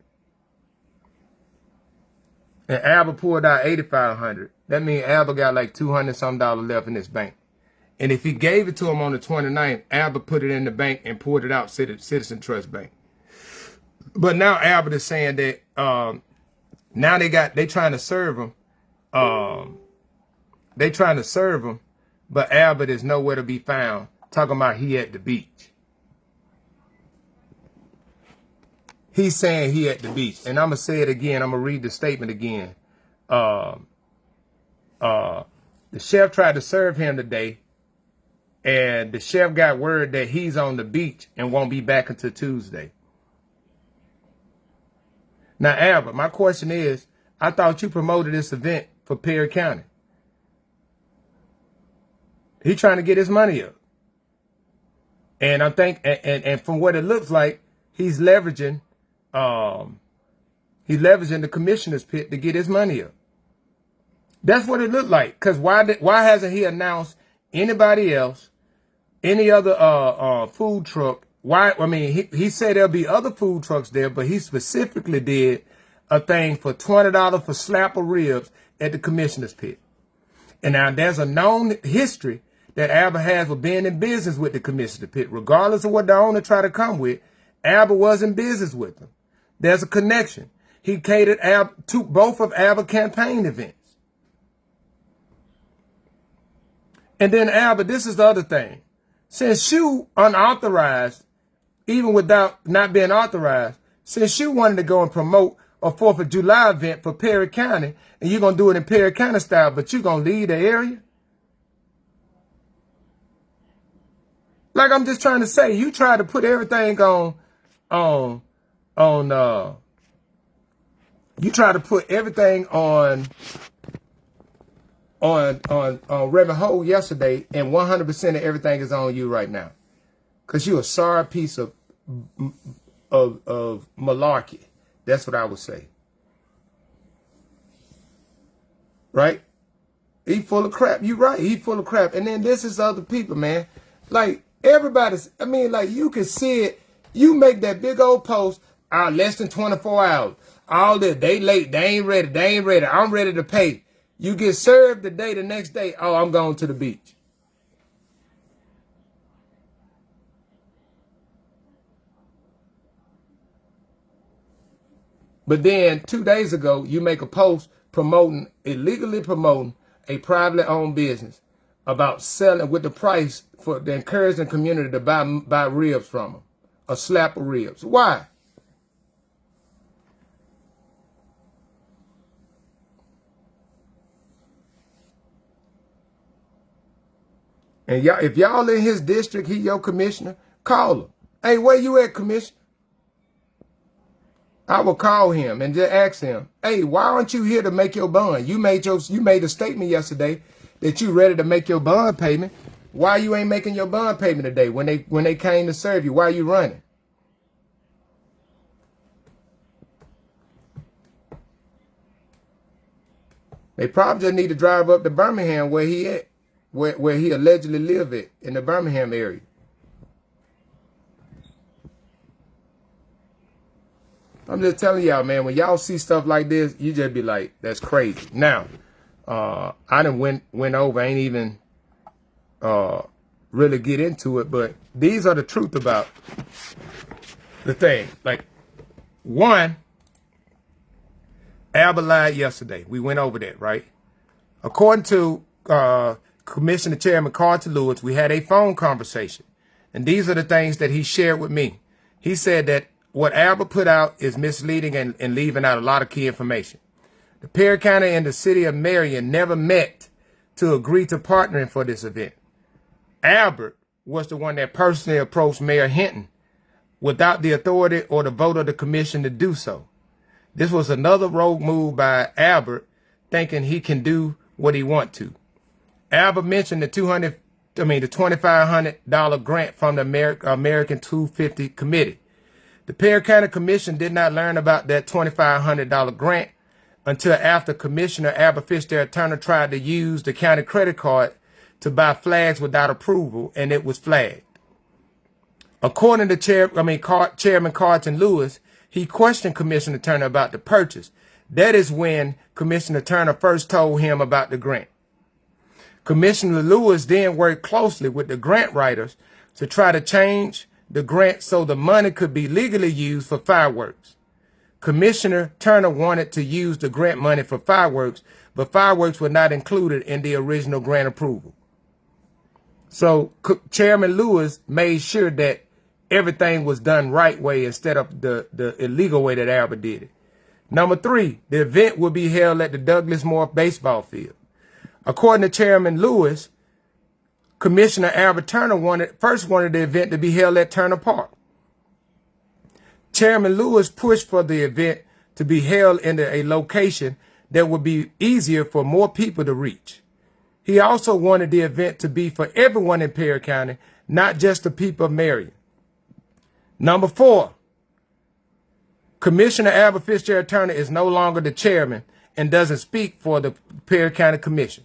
and Albert pulled out $8,500, that means Albert got like $200 something left in his bank. And if he gave it to him on the 29th, Albert put it in the bank and pulled it out, Citizen Trust Bank. But now Albert is saying that now they trying to serve him. They trying to serve him, but Albert is nowhere to be found. Talking about he at the beach. He's saying he at the beach. And I'm going to say it again. I'm going to read the statement again. The chef tried to serve him today, and the chef got word that he's on the beach and won't be back until Tuesday. Now, Albert, my question is, I thought you promoted this event for Perry County. He trying to get his money up. And I think, and from what it looks like, he's leveraging the commissioner's pit to get his money up. That's what it looked like. Because why hasn't he announced anybody else, any other food truck? Why? I mean, he said there'll be other food trucks there, but he specifically did a thing for $20 for slap of ribs at the commissioner's pit. And now there's a known history that Albert has with being in business with the commissioner's pit. Regardless of what the owner tried to come with, Albert was in business with them. There's a connection. He catered to both of Albert's campaign events. And then Albert, this is the other thing. Since you unauthorized, even without not being authorized, since you wanted to go and promote a 4th of July event for Perry County, and you're going to do it in Perry County style, but you're going to leave the area? Like I'm just trying to say, you try to put everything on Reverend Ho yesterday, and 100% of everything is on you right now. Because you're a sorry piece of malarkey. That's what I would say. Right? He full of crap. You're right. He full of crap. And then this is other people, man. Like, everybody's, I mean, like, you can see it. You make that big old post, less than 24 hours. All this, they late, they ain't ready, I'm ready to pay. You get served the next day, oh, I'm going to the beach. But then 2 days ago, you make a post illegally promoting a privately owned business about selling with the price for the encouraging the community to buy ribs from them, a slap of ribs. Why? And y'all, if y'all in his district, he your commissioner, call him. Hey, where you at, commissioner? I will call him and just ask him, hey, why aren't you here to make your bond? You made a statement yesterday that you ready to make your bond payment. Why you ain't making your bond payment today when they came to serve you? Why you running? They probably just need to drive up to Birmingham where he at, where he allegedly live at, in the Birmingham area. I'm just telling y'all, man, when y'all see stuff like this, you just be like, that's crazy. Now, I done went over, ain't even really get into it, but these are the truth about the thing. Like, one, Albert lied yesterday. We went over that, right? According to Commissioner Chairman Carter Lewis, we had a phone conversation. And these are the things that he shared with me. He said that what Albert put out is misleading and leaving out a lot of key information. The Perry County and the city of Marion never met to agree to partnering for this event. Albert was the one that personally approached Mayor Hinton without the authority or the vote of the commission to do so. This was another rogue move by Albert, thinking he can do what he want to. Albert mentioned the $2,500 grant from the American 250 Committee. The Perry County Commission did not learn about that $2,500 grant until after Commissioner Albert Fitzgerald Turner tried to use the county credit card to buy flags without approval, and it was flagged. According to Chairman Carlton Lewis, he questioned Commissioner Turner about the purchase. That is when Commissioner Turner first told him about the grant. Commissioner Lewis then worked closely with the grant writers to try to change the grant so the money could be legally used for fireworks. Commissioner Turner wanted to use the grant money for fireworks, but fireworks were not included in the original grant approval. So Chairman Lewis made sure that everything was done right way instead of the illegal way that Albert did it. Number 3, the event will be held at the Douglas Moore baseball field. According to Chairman Lewis, Commissioner Albert Turner first wanted the event to be held at Turner Park. Chairman Lewis pushed for the event to be held in a location that would be easier for more people to reach. He also wanted the event to be for everyone in Perry County, not just the people of Marion. Number 4, Commissioner Albert Fitzgerald Turner is no longer the chairman and doesn't speak for the Perry County Commission.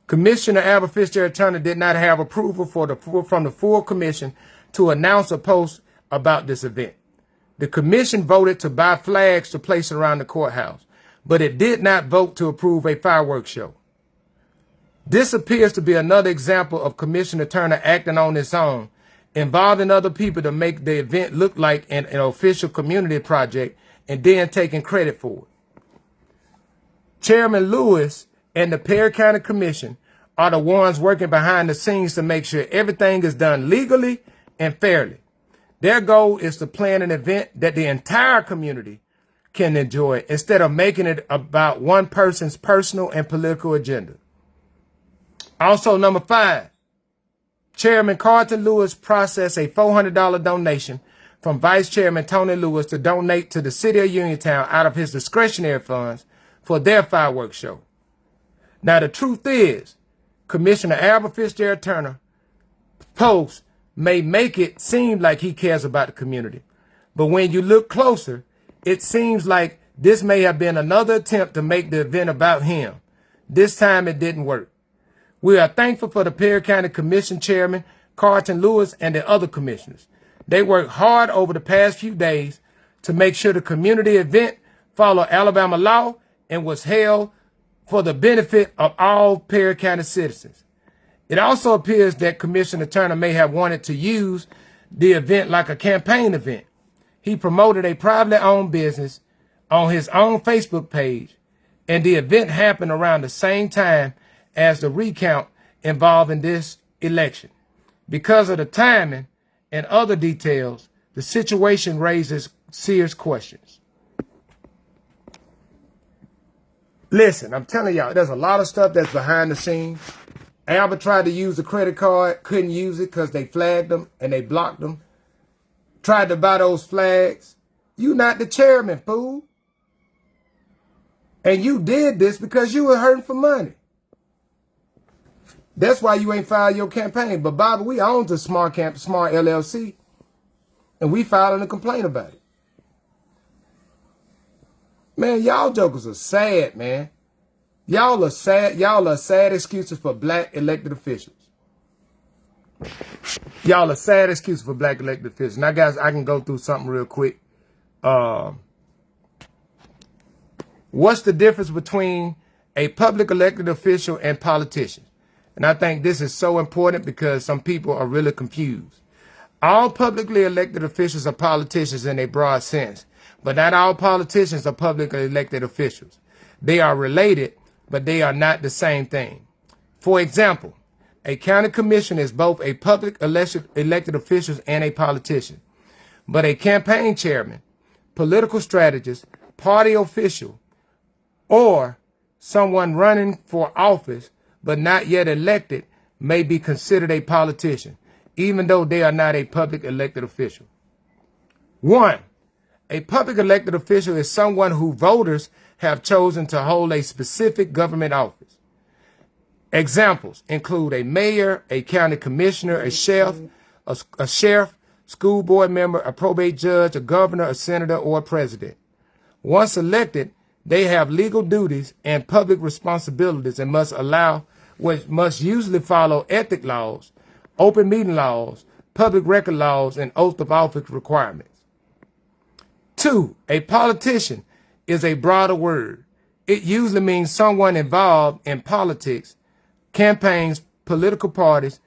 Commissioner Albert Fitzgerald Turner did not have approval from the full commission to announce or post about this event. The commission voted to buy flags to place around the courthouse, but it did not vote to approve a fireworks show. This appears to be another example of Commissioner Turner acting on his own, involving other people to make the event look like an official community project and then taking credit for it. Chairman Lewis and the Perry County Commission are the ones working behind the scenes to make sure everything is done legally and fairly. Their goal is to plan an event that the entire community can enjoy instead of making it about one person's personal and political agenda. Also, number 5, Chairman Carlton Lewis processed a $400 donation from Vice Chairman Tony Lewis to donate to the City of Uniontown out of his discretionary funds for their fireworks show. Now, the truth is, Commissioner Albert Fitzgerald Turner post may make it seem like he cares about the community, but when you look closer, it seems like this may have been another attempt to make the event about him. This time it didn't work. We are thankful for the Perry County Commission Chairman, Carlton Lewis, and the other commissioners. They worked hard over the past few days to make sure the community event followed Alabama law and was held for the benefit of all Perry County citizens. It also appears that Commissioner Turner may have wanted to use the event like a campaign event. He promoted a privately owned business on his own Facebook page, and the event happened around the same time as the recount involving this election. Because of the timing and other details, the situation raises serious questions. Listen, I'm telling y'all, there's a lot of stuff that's behind the scenes. Albert tried to use the credit card, couldn't use it because they flagged him and they blocked him. Tried to buy those flags. You not the chairman, fool. And you did this because you were hurting for money. That's why you ain't filed your campaign. But Bobby, we own the Smart LLC, and we filed a complaint about it. Man, y'all jokers are sad, man. Y'all are sad. Y'all are sad excuses for black elected officials. Y'all are sad excuses for black elected officials. Now, guys, I can go through something real quick. What's the difference between a public elected official and politicians? And I think this is so important because some people are really confused. All publicly elected officials are politicians in a broad sense, but not all politicians are publicly elected officials. They are related, but they are not the same thing. For example, a county commission is both a public elected official and a politician. But a campaign chairman, political strategist, party official, or someone running for office but not yet elected may be considered a politician, even though they are not a public elected official. 1. A public elected official is someone who voters have chosen to hold a specific government office. Examples include a mayor, a county commissioner, a sheriff, school board member, a probate judge, a governor, a senator, or a president. Once elected, they have legal duties and public responsibilities and must usually follow ethic laws, open meeting laws, public record laws, and oath of office requirements. 2. A politician is a broader word. It usually means someone involved in politics, campaigns, political parties,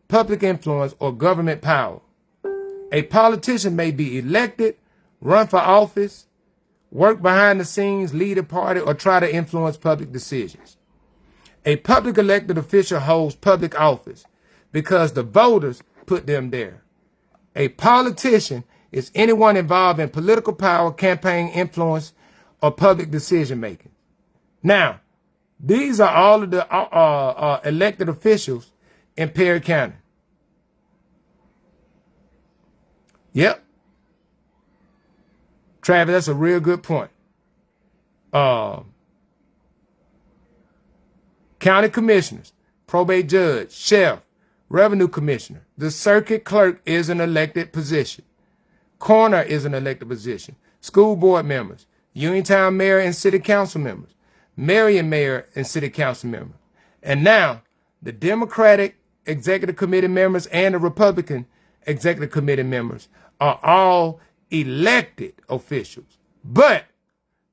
public influence, or government power. A politician may be elected, run for office, work behind the scenes, lead a party, or try to influence public decisions. A public elected official holds public office because the voters put them there. A politician is anyone involved in political power, campaign influence, or public decision making. Now, These are all of the elected officials in Perry County. Yep. Travis, that's a real good point. County commissioners, probate judge, sheriff, revenue commissioner. The circuit clerk is an elected position. Coroner is an elected position. School board members, Uniontown mayor and city council members, Marion mayor and city council members. And now the Democratic executive committee members and the Republican executive committee members are all elected officials. But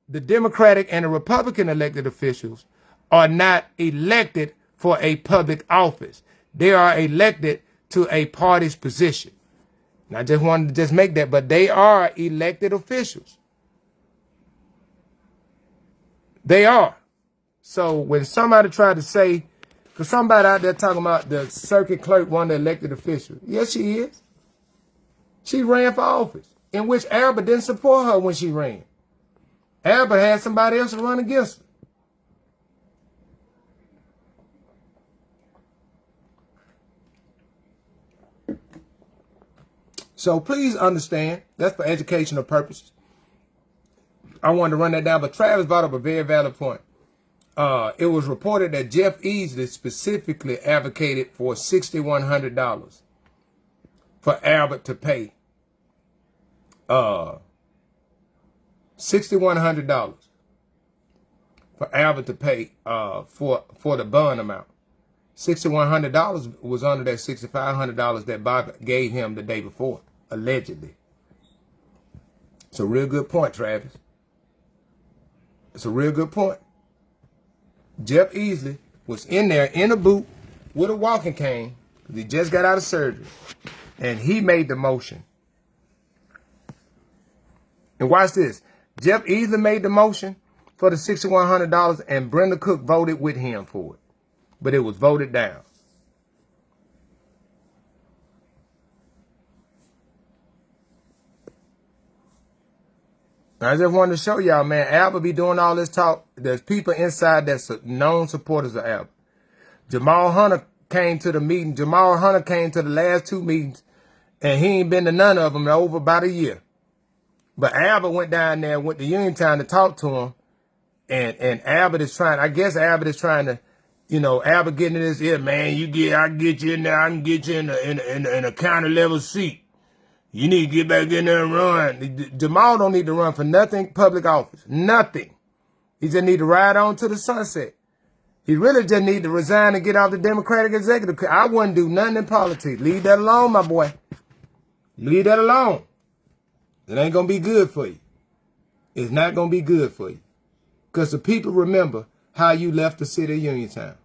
the Democratic and the Republican elected officials are not elected for a public office. They are elected to a party's position. And I just wanted to just make that, but they are elected officials. They are. So when somebody tried to say, because somebody out there talking about the circuit clerk, one of the elected officials. Yes, she is. She ran for office, in which Albert didn't support her when she ran. Albert had somebody else to run against her. So please understand, that's for educational purposes. I wanted to run that down, but Travis brought up a very valid point. It was reported that Jeff Easley specifically advocated for $6,100 for Albert to pay. $6,100 for Albert to pay for the bond amount. $6,100 was under that $6,500 that Bob gave him the day before, allegedly. It's a real good point, Travis. It's a real good point. Jeff Easley was in there in a boot with a walking cane because he just got out of surgery. And he made the motion. And watch this. Jeff Easley made the motion for the $6,100 and Brenda Cook voted with him for it. But it was voted down. I just wanted to show y'all, man, Albert be doing all this talk. There's people inside that's known supporters of Albert. Jamal Hunter came to the meeting. Jamal Hunter came to the last two meetings, and he ain't been to none of them in over about a year. But Albert went down there, went to Uniontown to talk to him, and Albert is trying, I guess Albert is trying to, you know, Albert getting in his ear, man, I can get you in there, I can get you in a county level seat. You need to get back in there and run. Jamal don't need to run for nothing public office. Nothing. He just need to ride on to the sunset. He really just need to resign and get off the Democratic executive. I wouldn't do nothing in politics. Leave that alone, my boy. Leave that alone. It ain't going to be good for you. It's not going to be good for you. Because the people remember how you left the city of Uniontown.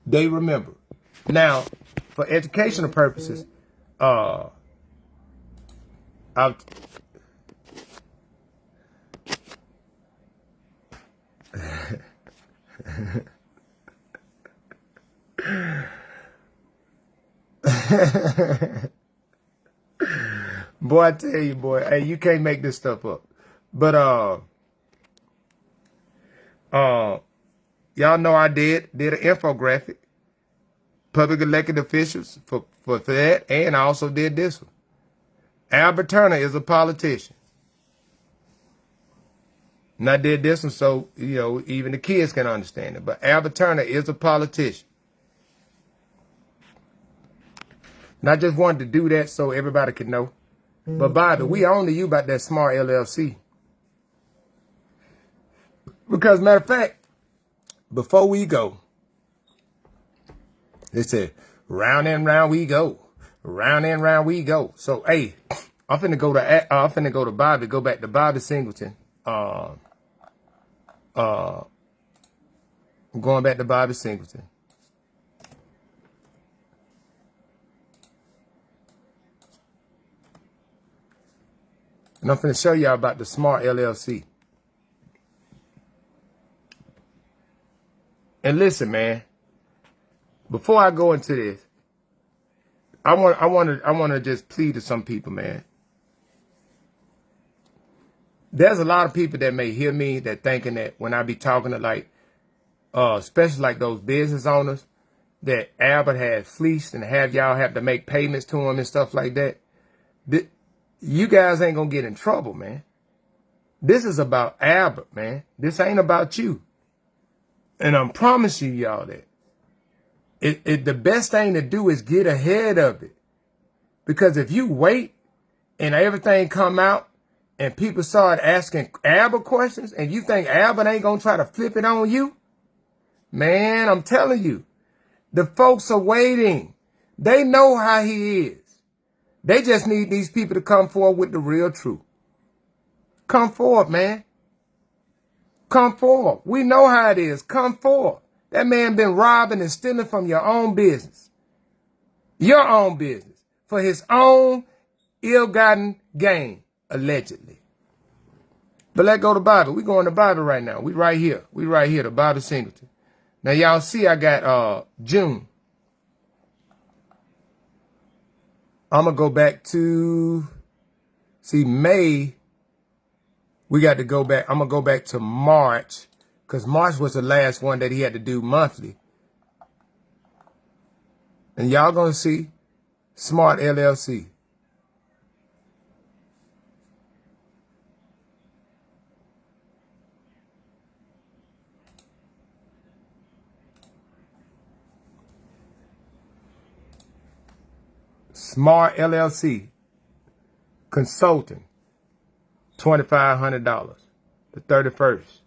They remember. Now, for educational purposes, boy, I tell you, boy, hey, you can't make this stuff up. But y'all know I did an infographic, public elected officials for that, and I also did this one. Albert Turner is a politician. And I did this one so, you know, even the kids can understand it. But Albert Turner is a politician. And I just wanted to do that so everybody could know. But Bobby, we only you about that smart LLC. Because matter of fact, before we go, they said, round and round we go. Round and round we go. So, hey, I'm finna go to Bobby, go back to Bobby Singleton. I'm going back to Bobby Singleton. And I'm finna show y'all about the Smart LLC. And listen, man, before I go into this, I want to just plead to some people, man. There's a lot of people that may hear me that thinking that when I be talking to like especially like those business owners that Albert had fleeced and have y'all have to make payments to him and stuff like that. You guys ain't gonna get in trouble, man. This is about Albert, man. This ain't about you. And I'm promising y'all that. The best thing to do is get ahead of it. Because if you wait and everything come out and people start asking Albert questions and you think Albert ain't gonna try to flip it on you, man, I'm telling you, the folks are waiting. They know how he is. They just need these people to come forward with the real truth. Come forward, man. Come forward. We know how it is. Come forward. That man been robbing and stealing from your own business. Your own business. For his own ill-gotten gain, allegedly. But let's go to the Bible. We going to the Bible right now. We right here. We right here, the Bible Singleton. Now, y'all see I got June. I'm going to go back to, see, May. We got to go back. I'm going to go back to March because March was the last one that he had to do monthly. And y'all going to see Smart LLC. Smart LLC. Consulting. $2,500. The 31st.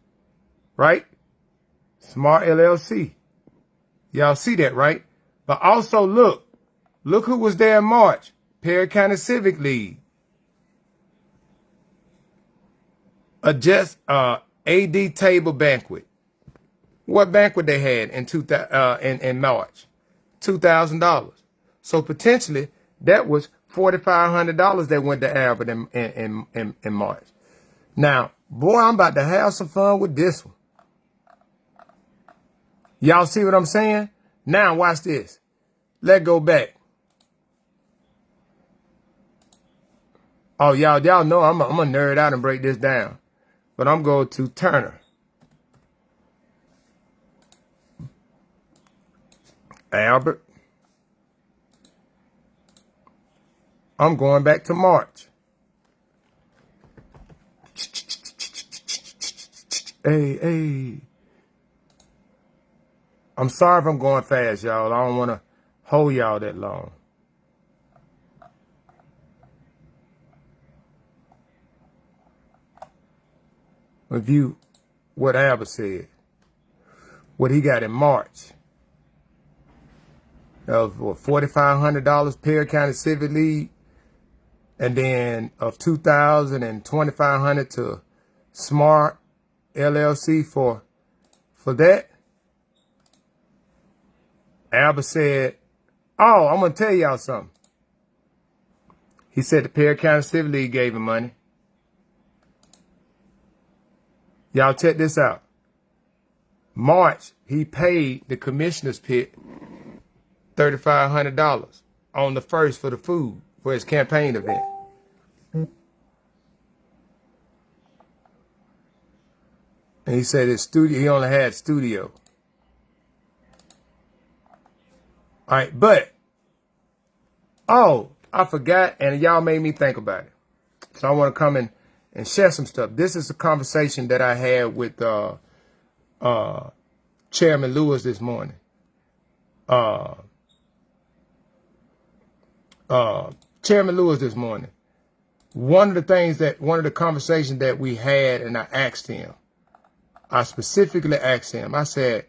Right? Smart LLC. Y'all see that, right? But also look. Look who was there in March. Perry County Civic League. AD Table Banquet. What banquet they had in March? $2,000. So potentially that was $4,500 that went to Albert in March. Now, boy, I'm about to have some fun with this one. Y'all see what I'm saying? Now watch this. Let's go back. Oh, y'all know I'm a nerd out and break this down. But I'm going to Turner. Albert. I'm going back to March. Hey. I'm sorry if I'm going fast, y'all. I don't want to hold y'all that long. Review what Albert said. What he got in March. Of $4,500 Perry County Civic League. And then of $2,000 and $2,500 to Smart LLC for that. Albert said, oh, I'm going to tell y'all something. He said the Perry County Civic League gave him money. Y'all check this out. March, he paid the commissioner's pit $3,500 on the 1st for the food for his campaign event. And he said his studio, he only had studio. All right, but, oh, I forgot, and y'all made me think about it. So I want to come in and share some stuff. This is a conversation that I had with Chairman Lewis this morning. Chairman Lewis this morning. One of the conversations that we had, and I asked him, I specifically asked him, I said,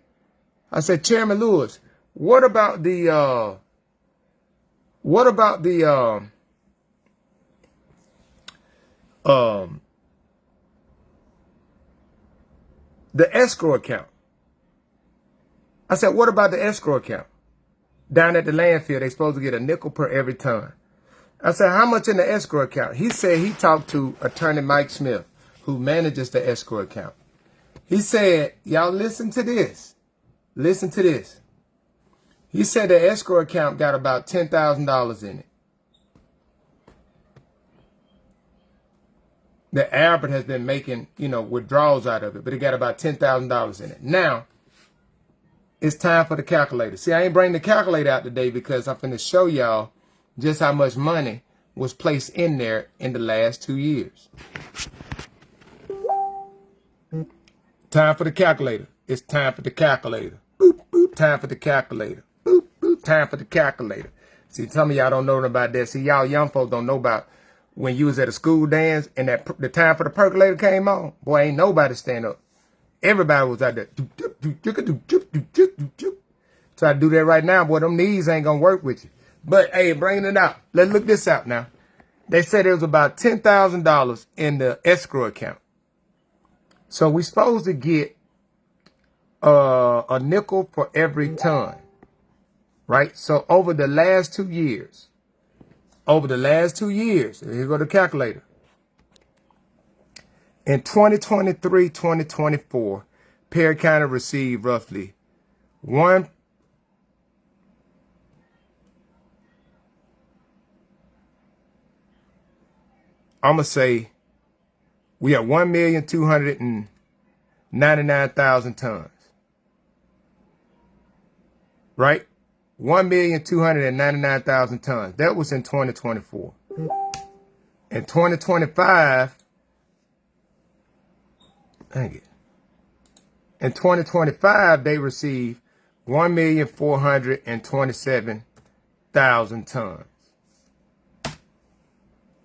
Chairman Lewis, what about the escrow account? I said, what about the escrow account? Down at the landfill, they supposed to get a nickel per every ton. I said, how much in the escrow account? He said he talked to attorney Mike Smith, who manages the escrow account. He said, y'all listen to this. Listen to this. He said the escrow account got about $10,000 in it. That Albert has been making, withdrawals out of it, but it got about $10,000 in it. Now, It's time for the calculator. See, I ain't bring the calculator out today because I'm finna show y'all just how much money was placed in there in the last 2 years. Time for the calculator. It's time for the calculator. Boop, boop, time for the calculator. Boop, boop, time for the calculator. See, some of y'all don't know about that. See, y'all young folks don't know about when you was at a school dance and the time for the percolator came on. Boy, ain't nobody stand up. Everybody was out there. Try to do that right now, boy. Them knees ain't gonna work with you. But hey, bringing it out. Let's look this out now. They said there was about $10,000 in the escrow account. So we supposed to get a nickel for every ton, right? So over the last 2 years, here go the calculator. In 2023, 2024, Perry County received roughly I'm gonna say we have 1,299,000 tons. Right? 1,299,000 tons. That was in 2024. In 2025, dang it. In 2025, they received 1,427,000 tons.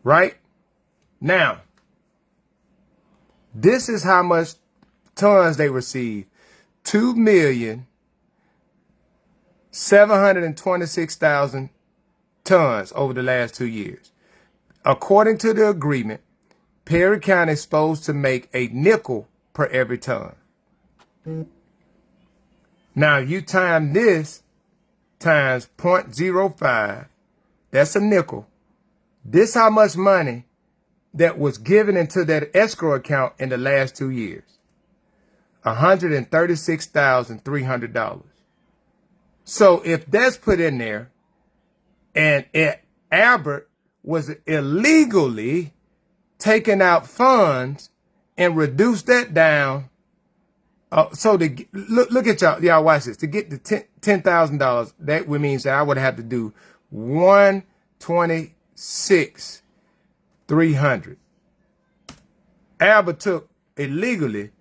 Right? Now, this is how much tons they received. 2,726,000 tons over the last 2 years. According to the agreement, Perry County is supposed to make a nickel per every ton. Now, you time this times 0.05, that's a nickel. This how much money that was given into that escrow account in the last 2 years. $136,300. So if that's put in there and Albert was illegally taking out funds and reduced that down, so to look at y'all watch this. To get the $10,000, that would mean that I would have to do 126,300. Albert illegally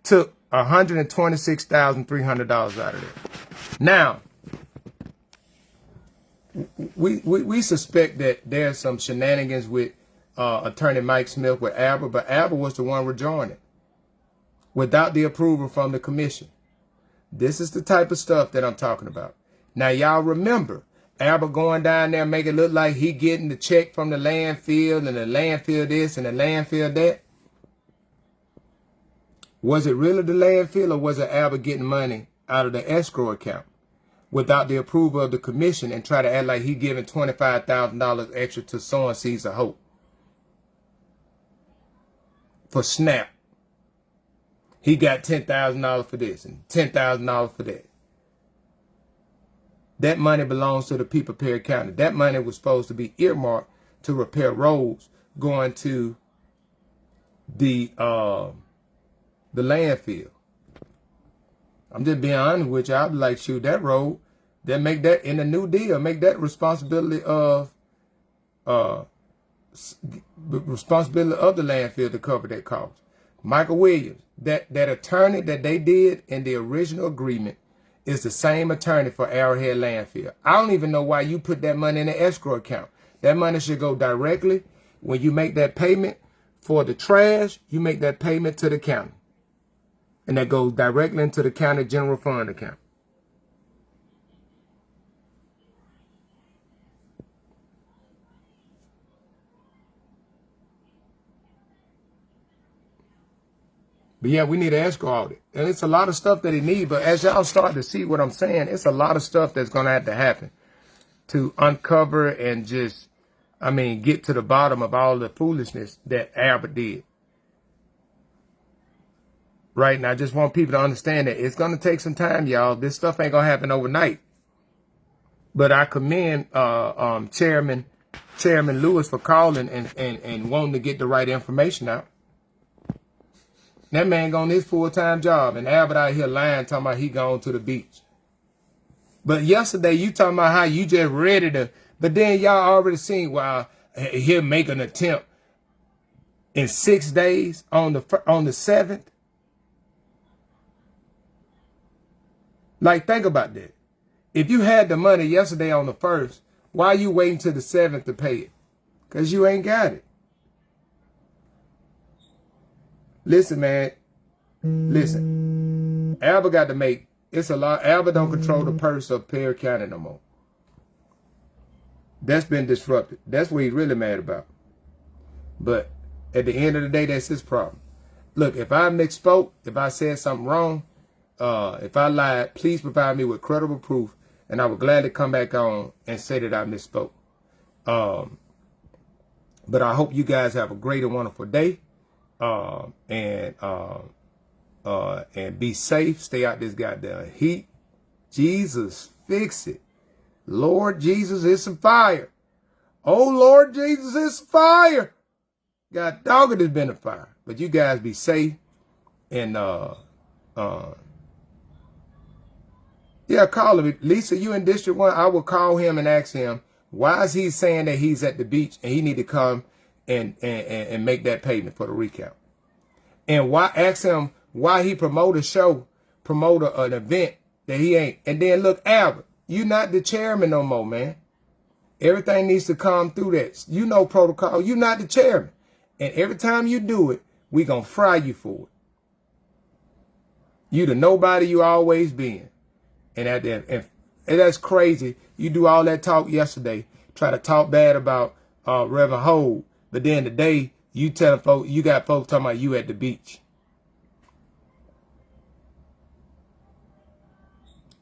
took $126,300 out of there. Now, we suspect that there's some shenanigans with Attorney Mike Smith with Albert, but Albert was the one rejoining without the approval from the commission. This is the type of stuff that I'm talking about. Now, y'all remember Albert going down there making it look like he getting the check from the landfill and the landfill this and the landfill that. Was it really the landfill or was it Albert getting money out of the escrow account without the approval of the commission and try to act like he giving $25,000 extra to sowing seeds of hope for SNAP? He got $10,000 for this and $10,000 for that. That money belongs to the people of Perry County. That money was supposed to be earmarked to repair roads going to the landfill. I'm just being honest with you. I'd be like, shoot, that road, then make that in the New Deal, make that responsibility of the landfill to cover that cost. Michael Williams, that attorney that they did in the original agreement is the same attorney for Arrowhead Landfill. I don't even know why you put that money in the escrow account. That money should go directly when you make that payment for the trash. You make that payment to the county, and that goes directly into the county general fund account. But yeah, we need an escrow audit. And it's a lot of stuff that he needs. But as y'all start to see what I'm saying, it's a lot of stuff that's going to have to happen to uncover and just, get to the bottom of all the foolishness that Albert did. Right? And I just want people to understand that it's going to take some time, y'all. This stuff ain't going to happen overnight. But I commend Chairman Lewis for calling and wanting to get the right information out. That man on his full-time job, and Albert out here lying, talking about he gone to the beach. But yesterday, you talking about how you just ready to, but then y'all already seen, well, he'll make an attempt in 6 days on the 7th. Like, think about that. If you had the money yesterday on the 1st, why are you waiting till the 7th to pay it? Because you ain't got it. Listen, man. Listen. Albert got to make, it's a lot. Albert don't control the purse of Perry County no more. That's been disrupted. That's what he's really mad about. But at the end of the day, that's his problem. Look, if I misspoke, if I said something wrong, if I lied, please provide me with credible proof, and I would gladly come back on and say that I misspoke. But I hope you guys have a great and wonderful day, and be safe. Stay out this goddamn heat. Jesus, fix it. Lord Jesus, it's some fire. Oh, Lord Jesus, it's fire. God dog, it has been a fire. But you guys be safe. And, yeah, call him. Lisa, you in District 1, I will call him and ask him, why is he saying that he's at the beach and he need to come and make that payment for the recount? And why ask him why he promote an event that he ain't. And then look, Albert, you not the chairman no more, man. Everything needs to come through that. You know protocol. You not the chairman. And every time you do it, we gonna fry you for it. You the nobody you always been. And that's crazy. You do all that talk yesterday, try to talk bad about Reverend Hold, but then today you tell folks, you got folks talking about you at the beach.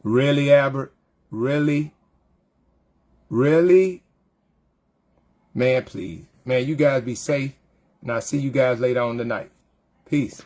Really, Albert? Really? Really? Man, please. Man, you guys be safe. And I'll see you guys later on tonight. Peace.